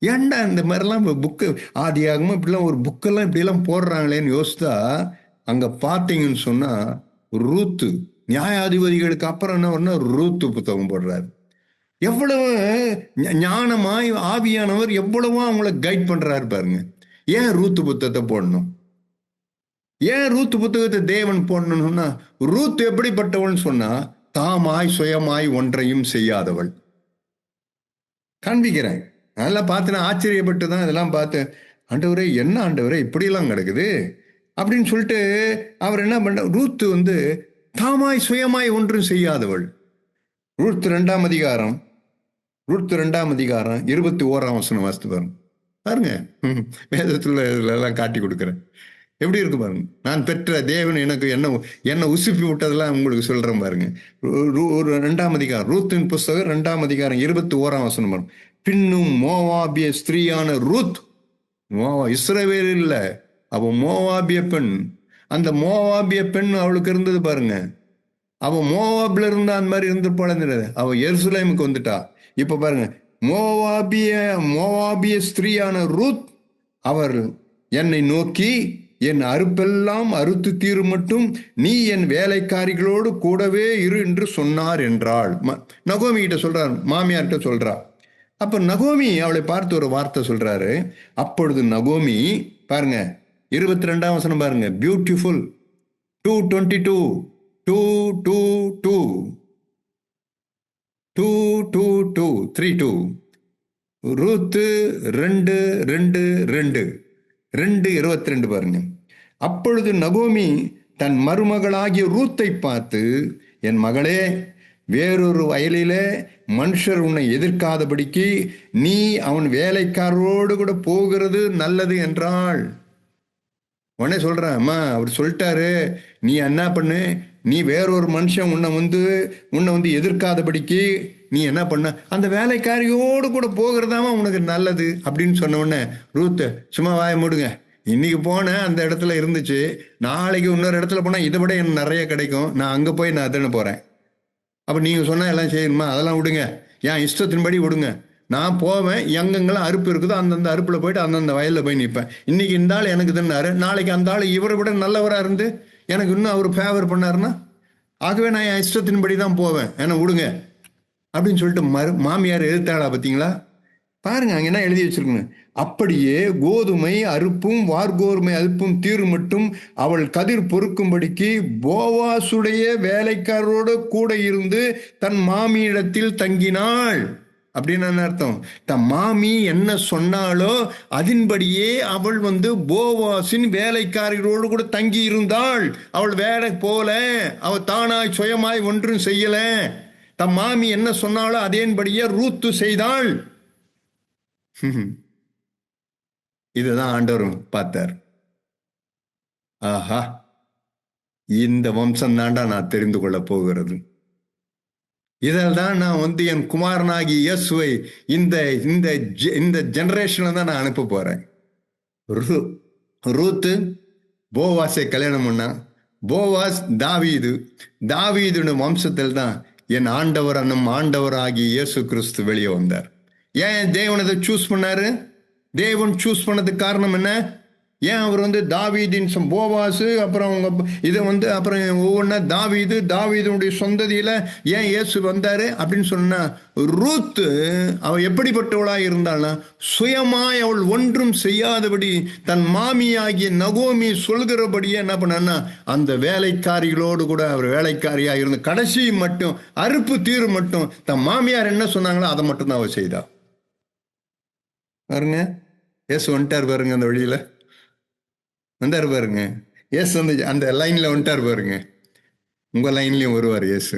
ஏன்டா இந்த மாதிரிலாம் புக்கு ஆதியாகமா இப்படிலாம் ஒரு புக்கெல்லாம் இப்படிலாம் போடுறாங்களேன்னு யோசித்தா, அங்க பார்த்தீங்கன்னு சொன்னா ரூத்து நியாயாதிபதிகளுக்கு அப்புறம் என்ன பண்ணா ரூத்து புத்தகம் போடுறாரு. எவ்வளவு ஞானமாய் ஆவியானவர் எவ்வளவோ அவங்கள கைட் பண்றாரு பாருங்க. ஏன் ரூத்து புத்தகத்தை போடணும்? ஏன் ரூத்து புத்தகத்தை தேவன் போடணும்னா, ரூத் எப்படிப்பட்டவள் சொன்னா, தாமாய் சுயமாய் ஒன்றையும் செய்யாதவள். காண்பிக்கிறேன். அதெல்லாம் பார்த்து நான் ஆச்சரியப்பட்டு தான் இதெல்லாம் பார்த்தேன். ஆண்டவரே, என்ன ஆண்டவரே இப்படியெல்லாம் கிடக்குது அப்படின்னு சொல்லிட்டு அவர் என்ன பண்ண, ரூத்து தாமாய் சுயமாய் ஒன்றும் செய்யாதவள். ரூத் 2ஆம் அதிகாரம் 21ஆம் வசனம் வாசித்து பாருங்க. பாருங்க, வேதத்துல எல்லாம் காட்டி கொடுக்குறேன். எப்படி இருக்கு பாருங்க. நான் பெற்ற தேவன் எனக்கு என்ன உசுப்பி விட்டதெல்லாம் உங்களுக்கு சொல்றேன் பாருங்க. ஒரு 2ஆம் அதிகாரம், ரூத்தின் புஸ்தகம் 2ஆம் அதிகாரம் 21ஆம் வசனம் பாருங்க. பின்னும் மோவாபிய ஸ்திரீயான ரூத், இஸ்ரவேல் இல்ல, அவ மோவாபிய பெண். அந்த மோவாபிய பெண் அவளுக்கு இருந்தது பாருங்க. அவ மோவாப்ல இருந்தா அந்த மாதிரி இருந்து பழந்தது. அவ எருசலேமுக்கு வந்துட்டா. இப்ப பாருங்க, மோவாபிய ஸ்திரீயான ரூத் அவர் என்னை நோக்கி, என் அறுப்பெல்லாம் அறுத்து தீரும் மட்டும் நீ என் வேலைக்காரிகளோடு கூடவே இரு என்று சொன்னார் என்றாள். நகோமி கிட்ட சொல்றார், மாமியார்கிட்ட சொல்றா. அப்ப நகோமி அவளை பார்த்து ஒரு வார்த்தை சொல்றாரு. அப்பொழுது நகோமி பாருங்க, 22ஆம் வசனம் பாருங்க, பியூட்டிஃபுல் 2:22 2:22 2:22 3:2 ரூத்து 2:2 2:22 பாருங்க. அப்பொழுது நகோமி தன் மருமகளாகிய ரூத்தை பார்த்து, என் மகளே, வேறொரு வயலிலே மனுஷர் உன்னை எதிர்க்காதபடிக்கு நீ அவன் வேலைக்காரரோடு கூட போகிறது நல்லது என்றாள். உடனே சொல்றேன், அம்மா அவர் சொல்லிட்டாரு, நீ என்ன பண்ணு, நீ வேறொரு மனுஷன் உன்னை எதிர்க்காதபடிக்கு நீ என்ன பண்ண, அந்த வேலைக்காரியோடு கூட போகிறதாம உனக்கு நல்லது அப்படின்னு சொன்ன உடனே ரூத், சும்மா வாய மூடுங்க, இன்னைக்கு போனேன் அந்த இடத்துல இருந்துச்சு, நாளைக்கு இன்னொரு இடத்துல போனா இதை விட எனக்கு நிறைய கிடைக்கும், நான் அங்க போய் நான் அதன்னு போறேன். அப்ப நீங்க சொன்னா எல்லாம் செய்யணுமா? அதெல்லாம் விடுங்க, என் இஷ்டத்தின்படி விடுங்க. நான் போவேன், எங்கெங்கெல்லாம் அறுப்பு இருக்குதோ அந்தந்த அறுப்புல போயிட்டு அந்தந்த வயல்ல போய் நிற்பேன். இன்னைக்கு இந்த ஆள் எனக்கு தின்னாரு, நாளைக்கு அந்த ஆள் இவரை விட நல்லவரா இருந்து எனக்கு இன்னும் அவர் ஃபேவர் பண்ணாருன்னா, ஆகவே நான் என் இஷ்டத்தின்படி தான் போவேன், என்ன விடுங்க அப்படின்னு சொல்லிட்டு மாமியார் எதிர்த்தாளா? பார்த்தீங்களா? பாருங்க அங்க என்ன எழுதி வச்சிருக்குங்க. அப்படியே கோதுமை அறுப்பும் வார்கோதுமை அறுப்பும் தீரும் மட்டும் அவள் கதிர் பொறுக்கும்படிக்கு போவாசுடைய வேலைக்காரரோடு கூட இருந்து தன் மாமியிடத்தில் தங்கினாள். அப்படின்னு அர்த்தம், தன் மாமி என்ன சொன்னாலோ அதன்படியே அவள் போவாசின் வேலைக்காரர்களோடு கூட தங்கி இருந்தாள். அவள் வேலை போல, அவள் தானாய் சுயமாய் ஒன்றும் செய்யல. தன் மாமி என்ன சொன்னாலோ அதேபடியே ரூத்து செய்தாள். இதுதான் ஆண்டவரும் பார்த்தார். ஆஹா, இந்த வம்சம் தாண்டா நான் தெரிந்து கொள்ள போகிறது. இதில் தான் நான் என் குமாரனாகி இயேசுவை இந்த இந்த ஜெனரேஷன்ல தான் நான் அனுப்ப போறேன். ரூத்து போவாஸை கல்யாணம் பண்ணா. போவாஸ் தாவீதுடைய வம்சத்தில் தான் என் ஆண்டவர் நம் ஆண்டவராகி இயேசு கிறிஸ்து வெளியே வந்தார். ஏன் தேவன் இதை சூஸ் பண்ணாரு? தேவன் சூஸ் பண்ணதுக்கு காரணம் என்ன? ஏன் அவர் தாவீதின் போவாசு, அப்புறம் அவங்க இதை அப்புறம் ஒவ்வொன்றா தாவீதுடைய சொந்ததியில ஏன் இயேசு வந்தாரு அப்படின்னு சொன்னா, ரூத்து அவள் எப்படிப்பட்டவளாக இருந்தாள்னா, சுயமாய் அவள் ஒன்றும் செய்யாதபடி தன் மாமியாகிய நகோமி சொல்கிறபடியே என்ன பண்ணா, அந்த வேலைக்காரிகளோடு கூட அவர் வேலைக்காரியாக இருந்த கடைசி மட்டும் அறுப்பு தீரு மட்டும் தன் மாமியார் என்ன சொன்னாங்களோ அதை மட்டும் தான் அவள் செய்தா. பாருங்க, இயேசு வந்துட்டார் பாருங்க, அந்த வழியில வந்தார் பாருங்க. இயேசு அந்த லைன்ல வந்துட்டார் பாருங்க. உங்க லைன்லயும் வருவார் இயேசு.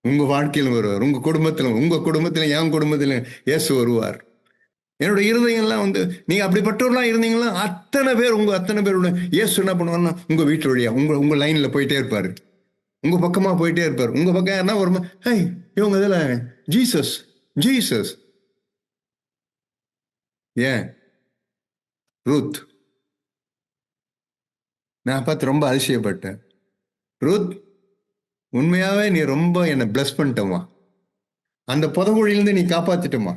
உங்க வாழ்க்கையிலும் வருவார். உங்க குடும்பத்திலும் என் குடும்பத்திலும் இயேசு வருவார். என்னோட இருதயம்லாம் வந்து நீங்க அப்படிப்பட்டவர்களா இருந்தீங்கன்னா அத்தனை பேரோட இயேசு என்ன பண்ணுவாருன்னா உங்க வீட்டு வழியா உங்க லைன்ல போயிட்டே இருப்பாரு. உங்க பக்கமா போயிட்டே இருப்பாரு. உங்க பக்கம் யாருன்னா வருமா, ஹேய் இவங்க இதுல ஜீசஸ் ஜீசஸ். ஏன் ரூத், நான் பார்த்து ரொம்ப அதிசயப்பட்டேன். ரூத், உண்மையாவே நீ ரொம்ப என்னை பிளஸ் பண்ணிட்டமா, அந்த புதகுழியிலிருந்து நீ காப்பாத்திட்டமா.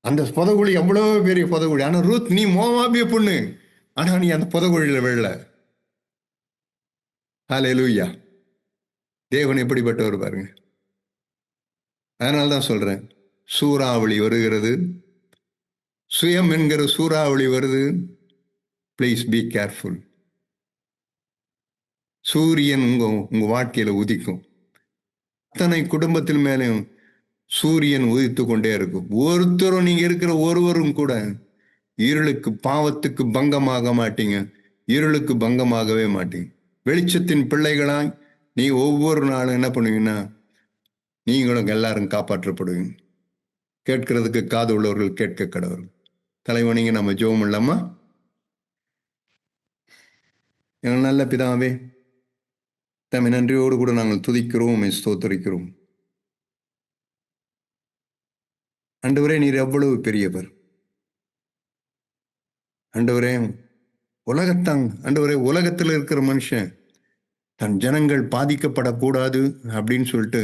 அந்த புதகுழி எவ்வளவு பெரிய புதகுழி. ஆனா ரூத், நீ மோவாபிய பொண்ணு, ஆனா நீ அந்த புதகுழியில விழல. ஹல்லேலூயா. தேவன் எப்படிப்பட்டவர் பாருங்க. அதனால்தான் சொல்றேன், சூறாவளி வருகிறது, சுயம் என்கிற சூறாவளி வருது. Please be careful. சூரியன் உங்க வாழ்க்கையில உதிக்கும். அத்தனை குடும்பத்தில் மேலும் சூரியன் உதித்து கொண்டே இருக்கும். ஒருத்தரும் நீங்க இருக்கிற ஒருவரும் கூட இருளுக்கு பாவத்துக்கு பங்கமாக மாட்டீங்க. இருளுக்கு பங்கமாகவே மாட்டீங்க. வெளிச்சத்தின் பிள்ளைகளாய் நீ ஒவ்வொரு நாளும் என்ன பண்ணுவீங்கன்னா நீங்களும் எல்லாரும் காப்பாற்றப்படுவீங்க. கேட்கிறதுக்கு காது உள்ளவர்கள் கேட்க கடவுள். தலைவனிங்க நம்ம ஜெபம் இல்லாமா? எங்கள் நல்ல பிதாவே, தம்மை நன்றியோடு கூட நாங்கள் துதிக்கிறோம், ஸ்தோத்தரிக்கிறோம். ஆண்டவரே, நீர் எவ்வளவு பெரியவர். ஆண்டவரே, ஆண்டவரே, உலகத்தில் இருக்கிற மனுஷன் தன் ஜனங்கள் பாதிக்கப்படக்கூடாது அப்படின்னு சொல்லிட்டு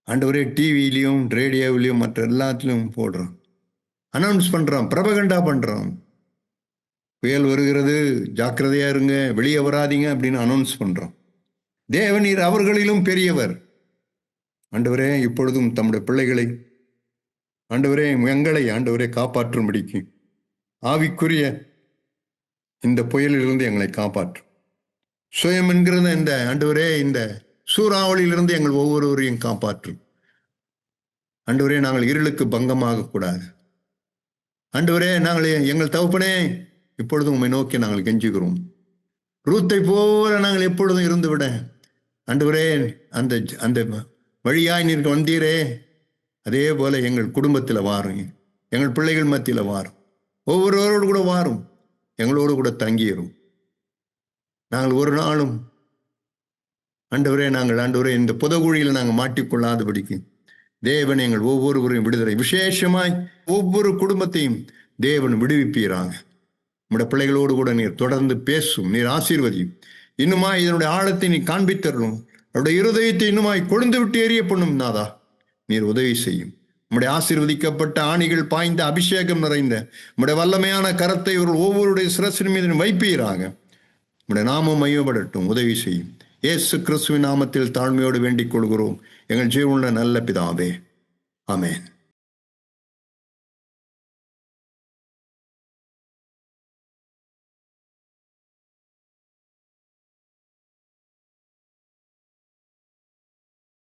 ஆண்டவரே டிவிலையும் ரேடியோவிலையும் மற்ற எல்லாத்திலும் போடுறான், அனௌன்ஸ் பண்றான், பிரபகண்டா பண்றான். புயல் வருகிறது, ஜாக்கிரதையா இருங்க, வெளியே வராதிங்க அப்படின்னு அனௌன்ஸ் பண்றான். தேவநீர் அவர்களிலும் பெரியவர். ஆண்டவரே, இப்பொழுதும் தம்முடைய பிள்ளைகளை ஆண்டவரே எங்களை ஆண்டவரே காப்பாற்றும்படிக்கு ஆவிக்குரிய இந்த புயலிலிருந்து எங்களை காப்பாற்றும். சுயம் என்கிறத இந்த ஆண்டவரே இந்த சூறாவளியிலிருந்து எங்கள் ஒவ்வொருவரையும் காப்பாற்றும். ஆண்டவரே, நாங்கள் இருளுக்கு பங்கமாக கூடாது. ஆண்டவரே, நாங்கள் எங்கள் தகப்பனே இப்பொழுதும் உம்மை நோக்கி நாங்கள் கெஞ்சுகிறோம். ரூத்தை போல நாங்கள் எப்பொழுதும் இருந்து விட ஆண்டவரே, அந்த அந்த வழியாய் நீர் வந்தீரே, அதே போல எங்கள் குடும்பத்தில் வாரும், எங்கள் பிள்ளைகள் மத்தியில் வாரும், ஒவ்வொருவரோடு கூட வாரும், எங்களோடு கூட தங்கிடும். நாங்கள் ஒரு நாளும் ஆண்டவரே இந்த புதகுழியில் நாங்கள் மாட்டிக்கொள்ளாதபடிக்கு தேவன் எங்கள் ஒவ்வொருவரையும் விடுதலை, விசேஷமாய் ஒவ்வொரு குடும்பத்தையும் தேவன் விடுவிப்பீராங்க. நம்முடைய பிள்ளைகளோடு கூட நீர் தொடர்ந்து பேசும், நீர் ஆசீர்வதியும். இன்னுமாய் இதனுடைய ஆழத்தை நீ காண்பித்தரணும். அவருடைய இருதயத்தை இன்னுமாய் கொழுந்து விட்டு எரிய பண்ணும் நாதா, நீர் உதவி செய்யும். நம்முடைய ஆசீர்வதிக்கப்பட்ட ஆணிகள் பாய்ந்த அபிஷேகம் நிறைந்த நம்முடைய வல்லமையான கரத்தை இவர்கள் ஒவ்வொருடைய சிரசின் மீது வைப்பீராக. நம்முடைய நாமம் மையப்படட்டும், உதவி செய்யும். இயேசு கிறிஸ்துவின் நாமத்தில் தாழ்மையோடு வேண்டிக் கொள்கிறோம், எங்கள் ஜீவனுள்ள நல்ல பிதாவே. ஆமென்.